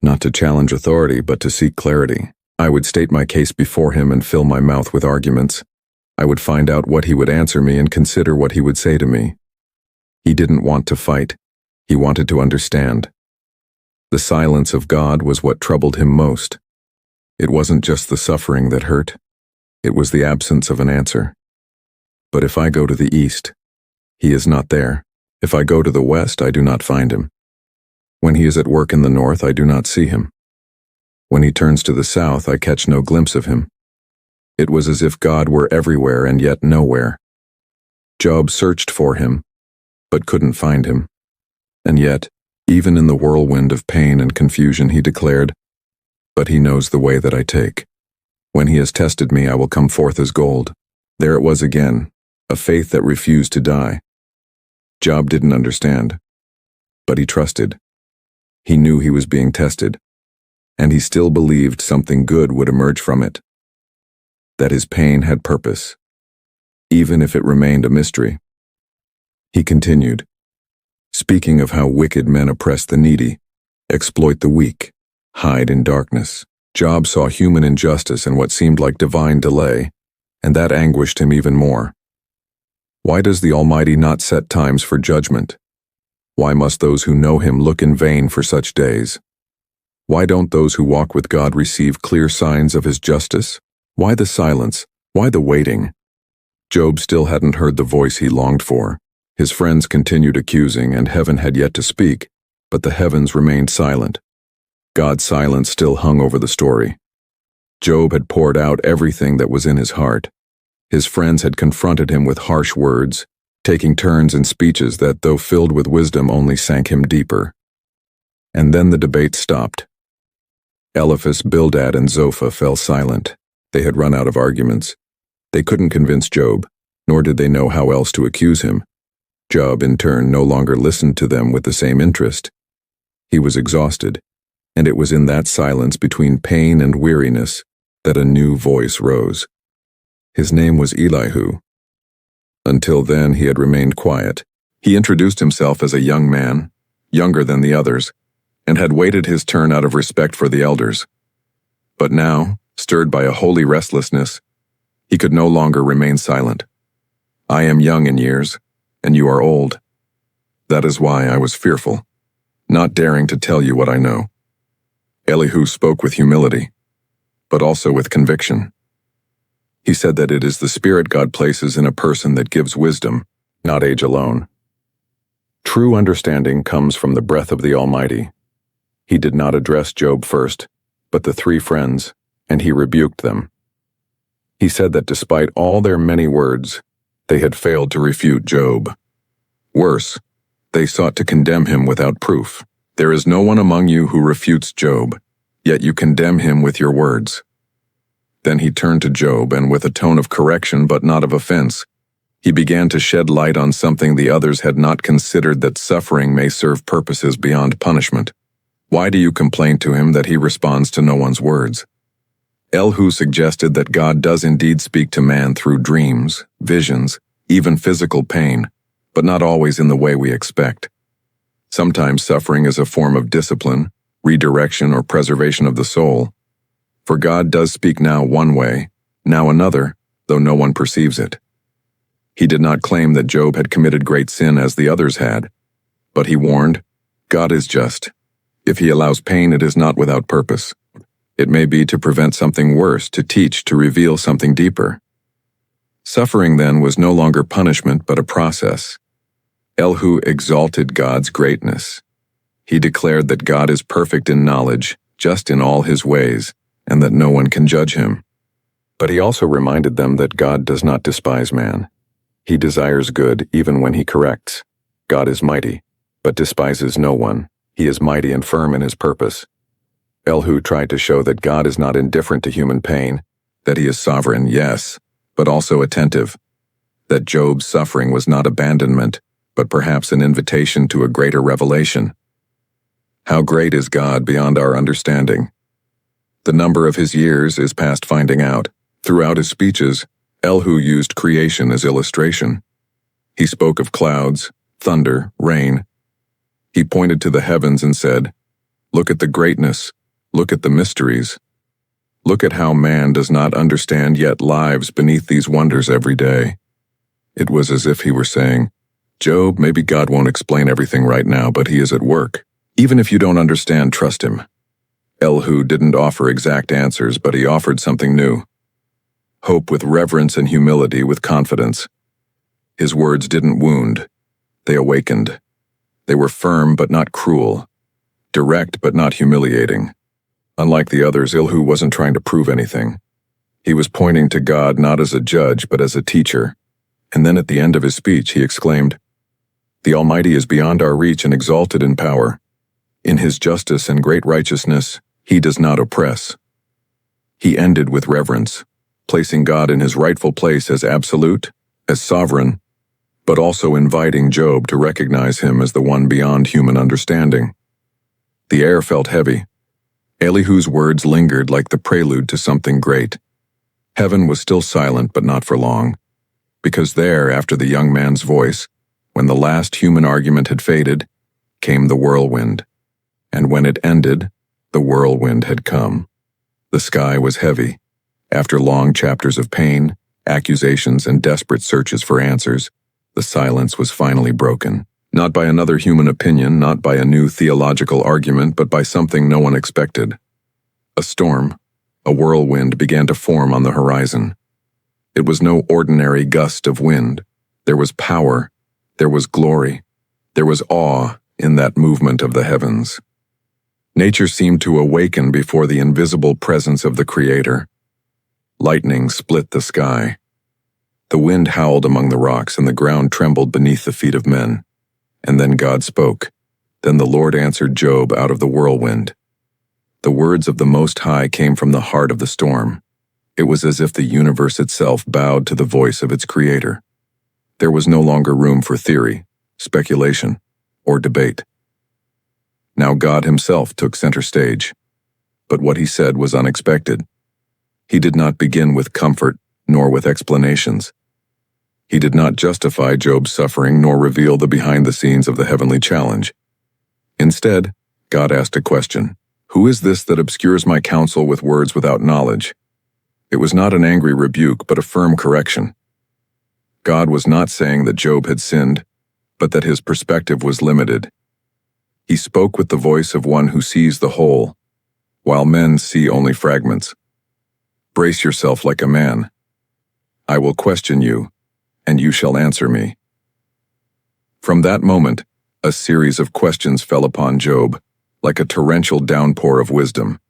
Speaker 1: not to challenge authority, but to seek clarity. I would state my case before him and fill my mouth with arguments. I would find out what he would answer me and consider what he would say to me. He didn't want to fight. He wanted to understand. The silence of God was what troubled him most. It wasn't just the suffering that hurt. It was the absence of an answer. But if I go to the east, he is not there. If I go to the west, I do not find him. When he is at work in the north, I do not see him. When he turns to the south, I catch no glimpse of him. It was as if God were everywhere and yet nowhere. Job searched for him, but couldn't find him. And yet, even in the whirlwind of pain and confusion, he declared, "But he knows the way that I take. When he has tested me, I will come forth as gold." There it was again, a faith that refused to die. Job didn't understand, but he trusted. He knew he was being tested, and he still believed something good would emerge from it, that his pain had purpose, even if it remained a mystery. He continued, speaking of how wicked men oppress the needy, exploit the weak, hide in darkness. Job saw human injustice and what seemed like divine delay, and that anguished him even more. Why does the Almighty not set times for judgment? Why must those who know him look in vain for such days? Why don't those who walk with God receive clear signs of his justice? Why the silence, Why the waiting? Job still hadn't heard the voice he longed for. His friends continued accusing, and heaven had yet to speak, but the heavens remained silent. God's silence still hung over the story. Job had poured out everything that was in his heart. His friends had confronted him with harsh words, taking turns in speeches that, though filled with wisdom, only sank him deeper. And then the debate stopped. Eliphaz, Bildad, and Zophah fell silent. They had run out of arguments. They couldn't convince Job, nor did they know how else to accuse him. Job, in turn, no longer listened to them with the same interest. He was exhausted, and it was in that silence between pain and weariness that a new voice rose. His name was Elihu. Until then, he had remained quiet. He introduced himself as a young man, younger than the others, and had waited his turn out of respect for the elders. But now, stirred by a holy restlessness, he could no longer remain silent. I am young in years, and you are old. That is why I was fearful, not daring to tell you what I know. Elihu spoke with humility, but also with conviction. He said that it is the spirit God places in a person that gives wisdom, not age alone. True understanding comes from the breath of the Almighty. He did not address Job first, but the three friends, and he rebuked them. He said that despite all their many words, they had failed to refute Job. Worse, they sought to condemn him without proof. There is no one among you who refutes Job, yet you condemn him with your words. Then he turned to Job, and with a tone of correction but not of offense, he began to shed light on something the others had not considered, that suffering may serve purposes beyond punishment. Why do you complain to him that he responds to no one's words? Elihu suggested that God does indeed speak to man through dreams, visions, even physical pain, but not always in the way we expect. Sometimes suffering is a form of discipline, redirection, or preservation of the soul. For God does speak now one way, now another, though no one perceives it. He did not claim that Job had committed great sin as the others had, but he warned, God is just. If he allows pain, it is not without purpose. It may be to prevent something worse, to teach, to reveal something deeper. Suffering then was no longer punishment but a process. Elihu exalted God's greatness. He declared that God is perfect in knowledge, just in all his ways, and that no one can judge him. But he also reminded them that God does not despise man. He desires good even when he corrects. God is mighty, but despises no one. He is mighty and firm in his purpose. Elihu tried to show that God is not indifferent to human pain, that he is sovereign, yes, but also attentive, that Job's suffering was not abandonment, but perhaps an invitation to a greater revelation. How great is God beyond our understanding? The number of his years is past finding out. Throughout his speeches, Elihu used creation as illustration. He spoke of clouds, thunder, rain. He pointed to the heavens and said, "Look at the greatness, look at the mysteries. Look at how man does not understand yet lives beneath these wonders every day." It was as if he were saying, Job, maybe God won't explain everything right now, but he is at work. Even if you don't understand, trust him. Elihu didn't offer exact answers, but he offered something new. Hope with reverence and humility with confidence. His words didn't wound. They awakened. They were firm but not cruel, direct but not humiliating. Unlike the others, Elihu wasn't trying to prove anything. He was pointing to God not as a judge but as a teacher. And then at the end of his speech he exclaimed, "The Almighty is beyond our reach and exalted in power. In his justice and great righteousness, he does not oppress." He ended with reverence, placing God in his rightful place as absolute, as sovereign, but also inviting Job to recognize him as the one beyond human understanding. The air felt heavy. Elihu's words lingered like the prelude to something great. Heaven was still silent, but not for long, because there, after the young man's voice, when the last human argument had faded, came the whirlwind. And when it ended, the whirlwind had come. The sky was heavy. After long chapters of pain, accusations, and desperate searches for answers, the silence was finally broken. Not by another human opinion, not by a new theological argument, but by something no one expected. A storm, a whirlwind, began to form on the horizon. It was no ordinary gust of wind. There was power, there was glory, there was awe in that movement of the heavens. Nature seemed to awaken before the invisible presence of the Creator. Lightning split the sky. The wind howled among the rocks, and the ground trembled beneath the feet of men. And then God spoke. Then the Lord answered Job out of the whirlwind. The words of the Most High came from the heart of the storm. It was as if the universe itself bowed to the voice of its Creator. There was no longer room for theory, speculation, or debate. Now God himself took center stage. But what he said was unexpected. He did not begin with comfort, nor with explanations. He did not justify Job's suffering, nor reveal the behind the scenes of the heavenly challenge. Instead, God asked a question. Who is this that obscures my counsel with words without knowledge? It was not an angry rebuke, but a firm correction. God was not saying that Job had sinned, but that his perspective was limited. He spoke with the voice of one who sees the whole, while men see only fragments. Brace yourself like a man. I will question you, and you shall answer me. From that moment, a series of questions fell upon Job, like a torrential downpour of wisdom.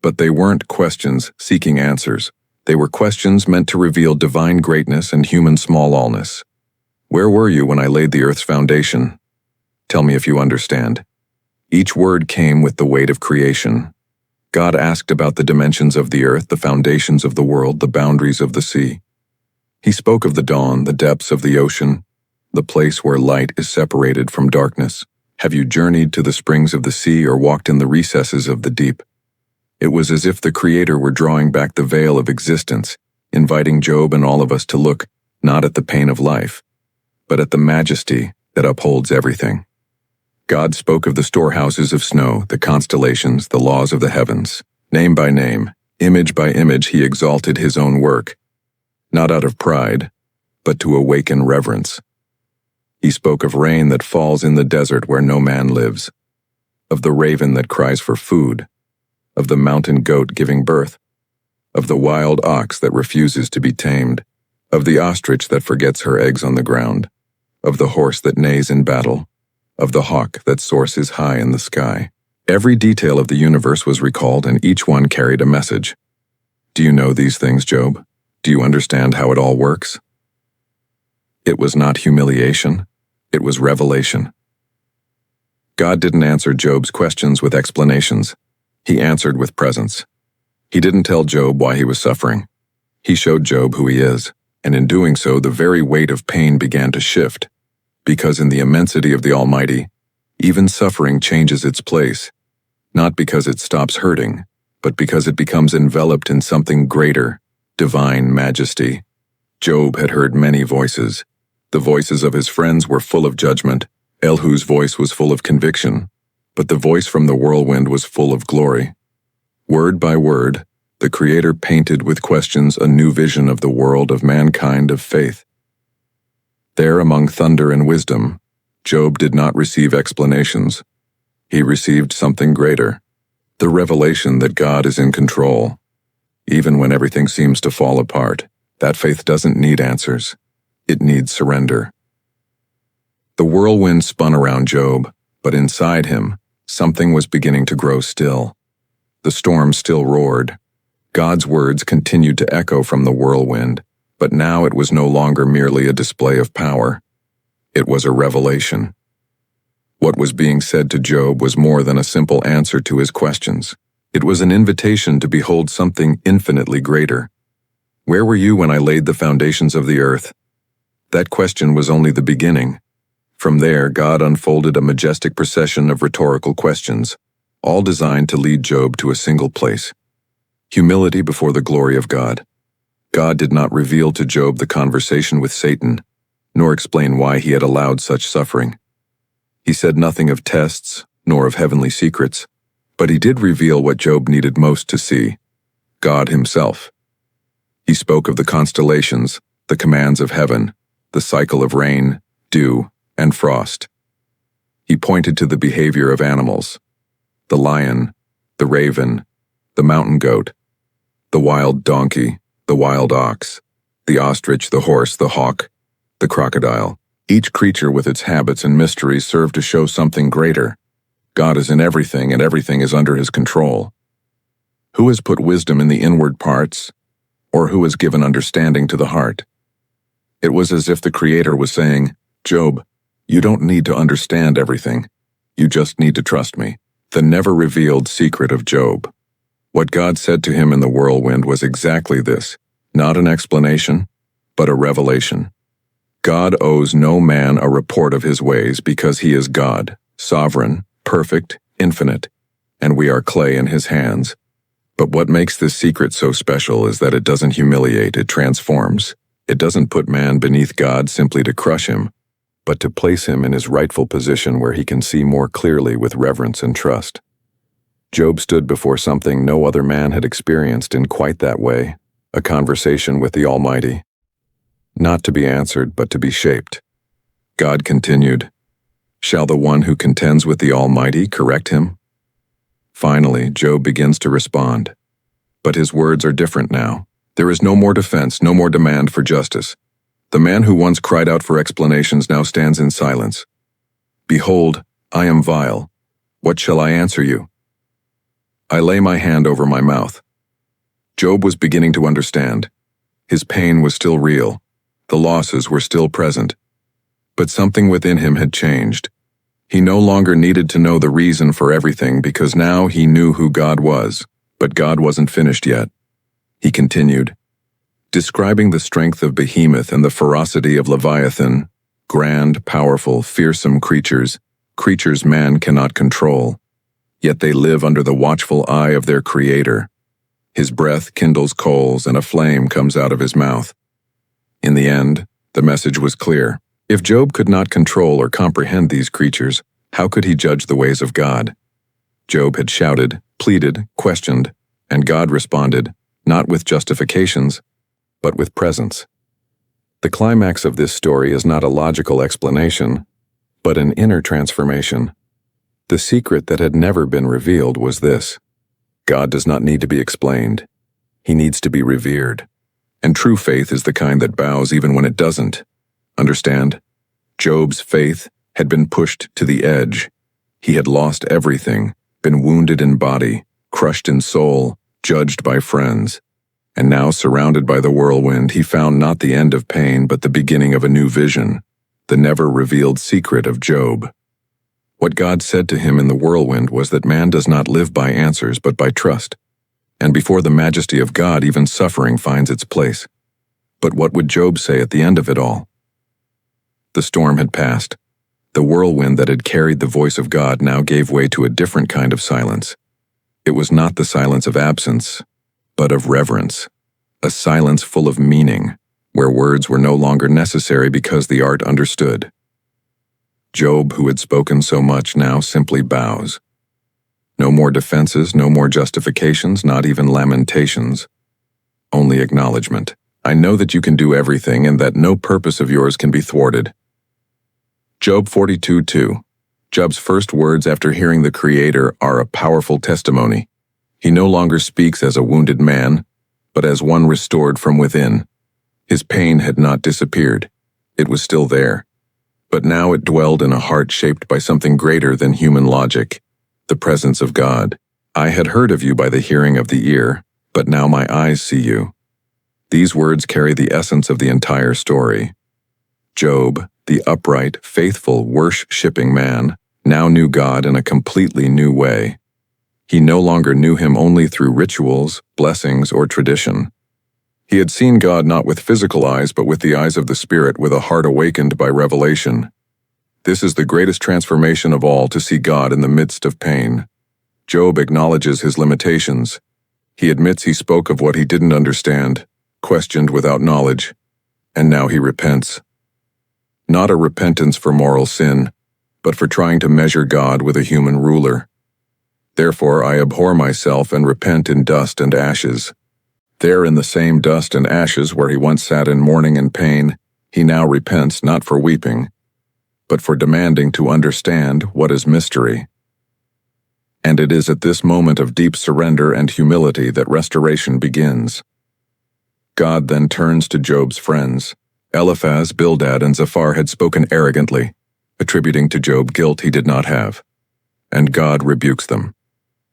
Speaker 1: But they weren't questions seeking answers. They were questions meant to reveal divine greatness and human small-allness. Where were you when I laid the earth's foundation? Tell me if you understand. Each word came with the weight of creation. God asked about the dimensions of the earth, the foundations of the world, the boundaries of the sea. He spoke of the dawn, the depths of the ocean, the place where light is separated from darkness. Have you journeyed to the springs of the sea or walked in the recesses of the deep? It was as if the Creator were drawing back the veil of existence, inviting Job and all of us to look not at the pain of life, but at the majesty that upholds everything. God spoke of the storehouses of snow, the constellations, the laws of the heavens. Name by name, image by image, he exalted his own work, not out of pride, but to awaken reverence. He spoke of rain that falls in the desert where no man lives, of the raven that cries for food, of the mountain goat giving birth, of the wild ox that refuses to be tamed, of the ostrich that forgets her eggs on the ground, of the horse that neighs in battle, of the hawk that soars high in the sky. Every detail of the universe was recalled, and each one carried a message. Do you know these things, Job? Do you understand how it all works? It was not humiliation. It was revelation. God didn't answer Job's questions with explanations. He answered with presence. He didn't tell Job why he was suffering. He showed Job who he is, and in doing so, the very weight of pain began to shift. Because in the immensity of the Almighty, even suffering changes its place, not because it stops hurting, but because it becomes enveloped in something greater, divine majesty. Job had heard many voices. The voices of his friends were full of judgment. Elihu's voice was full of conviction, but the voice from the whirlwind was full of glory. Word by word, the Creator painted with questions a new vision of the world of mankind of faith. There among thunder and wisdom, Job did not receive explanations. He received something greater, the revelation that God is in control. Even when everything seems to fall apart, that faith doesn't need answers. It needs surrender. The whirlwind spun around Job, but inside him, something was beginning to grow still. The storm still roared. God's words continued to echo from the whirlwind, but now it was no longer merely a display of power. It was a revelation. What was being said to Job was more than a simple answer to his questions. It was an invitation to behold something infinitely greater. Where were you when I laid the foundations of the earth? That question was only the beginning. From there, God unfolded a majestic procession of rhetorical questions, all designed to lead Job to a single place: humility before the glory of God. God did not reveal to Job the conversation with Satan, nor explain why he had allowed such suffering. He said nothing of tests, nor of heavenly secrets, but he did reveal what Job needed most to see: God himself. He spoke of the constellations, the commands of heaven, the cycle of rain, dew, and frost. He pointed to the behavior of animals: the lion, the raven, the mountain goat, the wild donkey, the wild ox, The ostrich, the horse, the hawk, the crocodile. Each creature with its habits and mysteries served to show something greater. God is in everything, and everything is under his control. Who has put wisdom in the inward parts, or who has given understanding to the heart? It was as if the Creator was saying, Job, you don't need to understand everything. You just need to trust me. The never-revealed secret of Job. What God said to him in the whirlwind was exactly this, not an explanation, but a revelation. God owes no man a report of his ways because he is God, sovereign, perfect, infinite, and we are clay in his hands. But what makes this secret so special is that it doesn't humiliate, it transforms. It doesn't put man beneath God simply to crush him, but to place him in his rightful position where he can see more clearly with reverence and trust. Job stood before something no other man had experienced in quite that way, a conversation with the Almighty. Not to be answered, but to be shaped. God continued, Shall the one who contends with the Almighty correct him? Finally, Job begins to respond. But his words are different now. There is no more defense, no more demand for justice. The man who once cried out for explanations now stands in silence. Behold, I am vile. What shall I answer you? I lay my hand over my mouth. Job was beginning to understand. His pain was still real. The losses were still present. But something within him had changed. He no longer needed to know the reason for everything because now he knew who God was, but God wasn't finished yet. He continued, describing the strength of Behemoth and the ferocity of Leviathan, grand, powerful, fearsome creatures man cannot control, yet they live under the watchful eye of their Creator. His breath kindles coals and a flame comes out of his mouth. In the end, the message was clear. If Job could not control or comprehend these creatures, how could he judge the ways of God? Job had shouted, pleaded, questioned, and God responded, not with justifications, but with presence. The climax of this story is not a logical explanation, but an inner transformation. The secret that had never been revealed was this: God does not need to be explained. He needs to be revered. And true faith is the kind that bows even when it doesn't. Understand? Job's faith had been pushed to the edge. He had lost everything, been wounded in body, crushed in soul, judged by friends. And now, surrounded by the whirlwind, he found not the end of pain, but the beginning of a new vision, the never-revealed secret of Job. What God said to him in the whirlwind was that man does not live by answers, but by trust. And before the majesty of God, even suffering finds its place. But what would Job say at the end of it all? The storm had passed. The whirlwind that had carried the voice of God now gave way to a different kind of silence. It was not the silence of absence, but of reverence, a silence full of meaning, where words were no longer necessary because the art understood. Job, who had spoken so much, now simply bows. No more defenses, no more justifications, not even lamentations. Only acknowledgement. I know that you can do everything and that no purpose of yours can be thwarted. Job 42:2. Job's first words after hearing the Creator are a powerful testimony. He no longer speaks as a wounded man, but as one restored from within. His pain had not disappeared. It was still there. But now it dwelled in a heart shaped by something greater than human logic, the presence of God. I had heard of you by the hearing of the ear, but now my eyes see you. These words carry the essence of the entire story. Job, the upright, faithful, worshiping man, now knew God in a completely new way. He no longer knew him only through rituals, blessings, or tradition. He had seen God not with physical eyes, but with the eyes of the Spirit, with a heart awakened by revelation. This is the greatest transformation of all, to see God in the midst of pain. Job acknowledges his limitations. He admits he spoke of what he didn't understand, questioned without knowledge, and now he repents. Not a repentance for moral sin, but for trying to measure God with a human ruler. Therefore I abhor myself and repent in dust and ashes. There in the same dust and ashes where he once sat in mourning and pain, he now repents not for weeping, but for demanding to understand what is mystery. And it is at this moment of deep surrender and humility that restoration begins. God then turns to Job's friends. Eliphaz, Bildad, and Zophar had spoken arrogantly, attributing to Job guilt he did not have. And God rebukes them.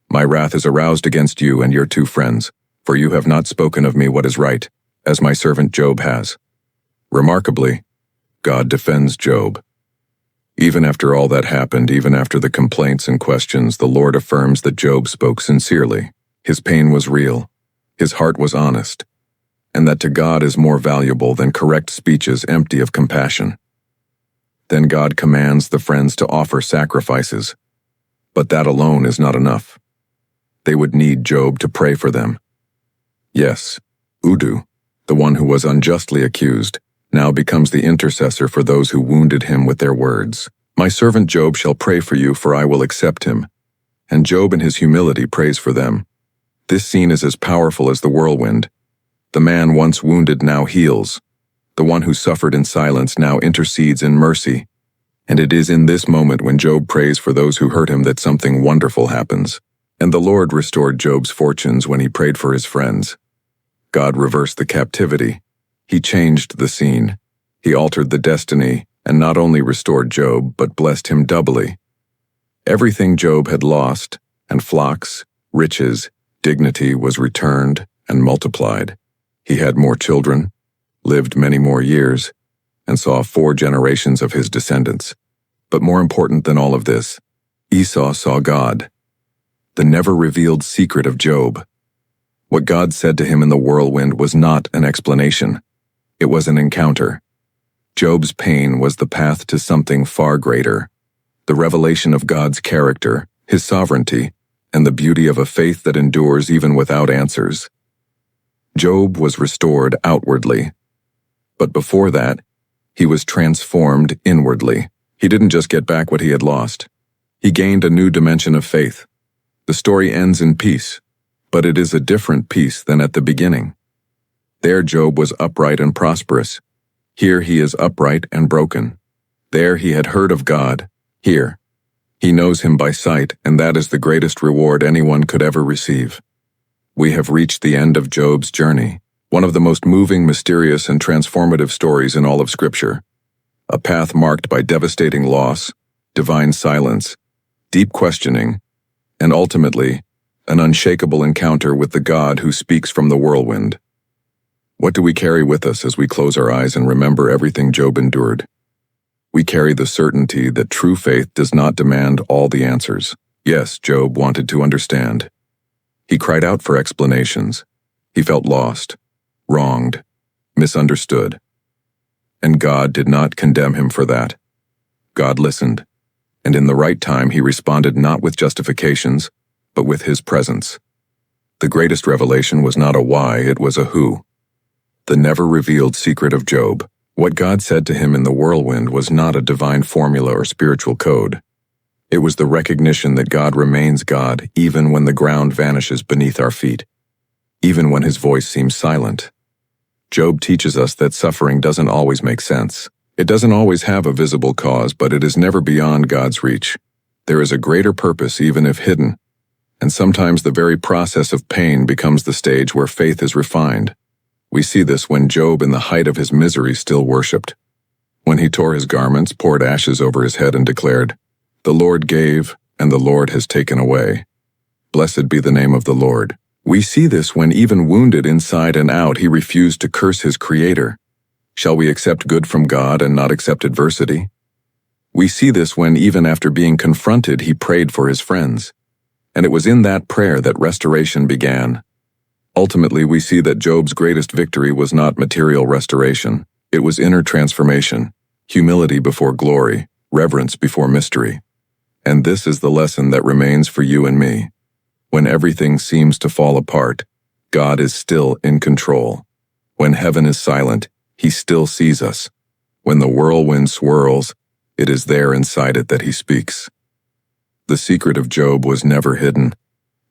Speaker 1: My wrath is aroused against you and your two friends, for you have not spoken of me what is right, as my servant Job has. Remarkably, God defends Job. Even after all that happened, even after the complaints and questions, the Lord affirms that Job spoke sincerely. His pain was real, his heart was honest, and that to God is more valuable than correct speeches empty of compassion. Then God commands the friends to offer sacrifices, but that alone is not enough. They would need Job to pray for them. Yes, Udu, the one who was unjustly accused, now becomes the intercessor for those who wounded him with their words. My servant Job shall pray for you, for I will accept him. And Job in his humility prays for them. This scene is as powerful as the whirlwind. The man once wounded now heals. The one who suffered in silence now intercedes in mercy. And it is in this moment when Job prays for those who hurt him that something wonderful happens. And the Lord restored Job's fortunes when he prayed for his friends. God reversed the captivity. He changed the scene. He altered the destiny, and not only restored Job, but blessed him doubly. Everything Job had lost, and flocks, riches, dignity was returned and multiplied. He had more children, lived many more years, and saw 4 generations of his descendants. But more important than all of this, Esau saw God, the never-revealed secret of Job. What God said to him in the whirlwind was not an explanation. It was an encounter. Job's pain was the path to something far greater, the revelation of God's character, his sovereignty, and the beauty of a faith that endures even without answers. Job was restored outwardly, but before that, he was transformed inwardly. He didn't just get back what he had lost. He gained a new dimension of faith. The story ends in peace, but it is a different peace than at the beginning. There Job was upright and prosperous. Here he is upright and broken. There he had heard of God. Here, he knows him by sight, and that is the greatest reward anyone could ever receive. We have reached the end of Job's journey, one of the most moving, mysterious, and transformative stories in all of Scripture. A path marked by devastating loss, divine silence, deep questioning, and ultimately, an unshakable encounter with the God who speaks from the whirlwind. What do we carry with us as we close our eyes and remember everything Job endured? We carry the certainty that true faith does not demand all the answers. Yes, Job wanted to understand. He cried out for explanations. He felt lost, wronged, misunderstood. And God did not condemn him for that. God listened, and in the right time he responded not with justifications, but with his presence. The greatest revelation was not a why, it was a who. The never-revealed secret of Job. What God said to him in the whirlwind was not a divine formula or spiritual code. It was the recognition that God remains God even when the ground vanishes beneath our feet, even when his voice seems silent. Job teaches us that suffering doesn't always make sense. It doesn't always have a visible cause, but it is never beyond God's reach. There is a greater purpose even if hidden, and sometimes the very process of pain becomes the stage where faith is refined. We see this when Job in the height of his misery still worshipped. When he tore his garments, poured ashes over his head and declared, "The Lord gave, and the Lord has taken away. Blessed be the name of the Lord." We see this when even wounded inside and out, he refused to curse his Creator. Shall we accept good from God and not accept adversity? We see this when even after being confronted, he prayed for his friends. And it was in that prayer that restoration began. Ultimately, we see that Job's greatest victory was not material restoration. It was inner transformation, humility before glory, reverence before mystery. And this is the lesson that remains for you and me. When everything seems to fall apart, God is still in control. When heaven is silent, he still sees us. When the whirlwind swirls, it is there inside it that he speaks. The secret of Job was never hidden.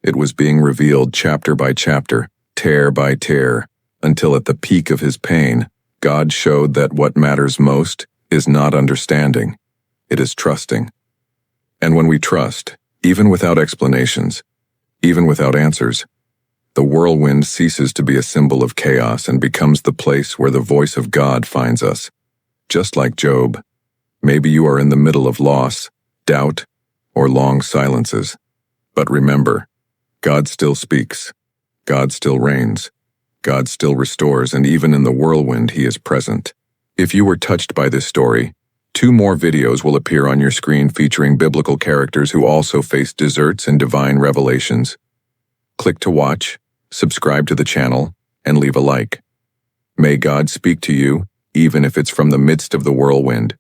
Speaker 1: It was being revealed chapter by chapter, tear by tear, until at the peak of his pain, God showed that what matters most is not understanding, it is trusting. And when we trust, even without explanations, even without answers, The whirlwind ceases to be a symbol of chaos and becomes the place where the voice of God finds us. Just like Job, maybe you are in the middle of loss, doubt, or long silences. But remember, God still speaks. God still reigns. God still restores, and even in the whirlwind, He is present. If you were touched by this story, 2 more videos will appear on your screen featuring biblical characters who also faced deserts and divine revelations. Click to watch, subscribe to the channel, and leave a like. May God speak to you, even if it's from the midst of the whirlwind.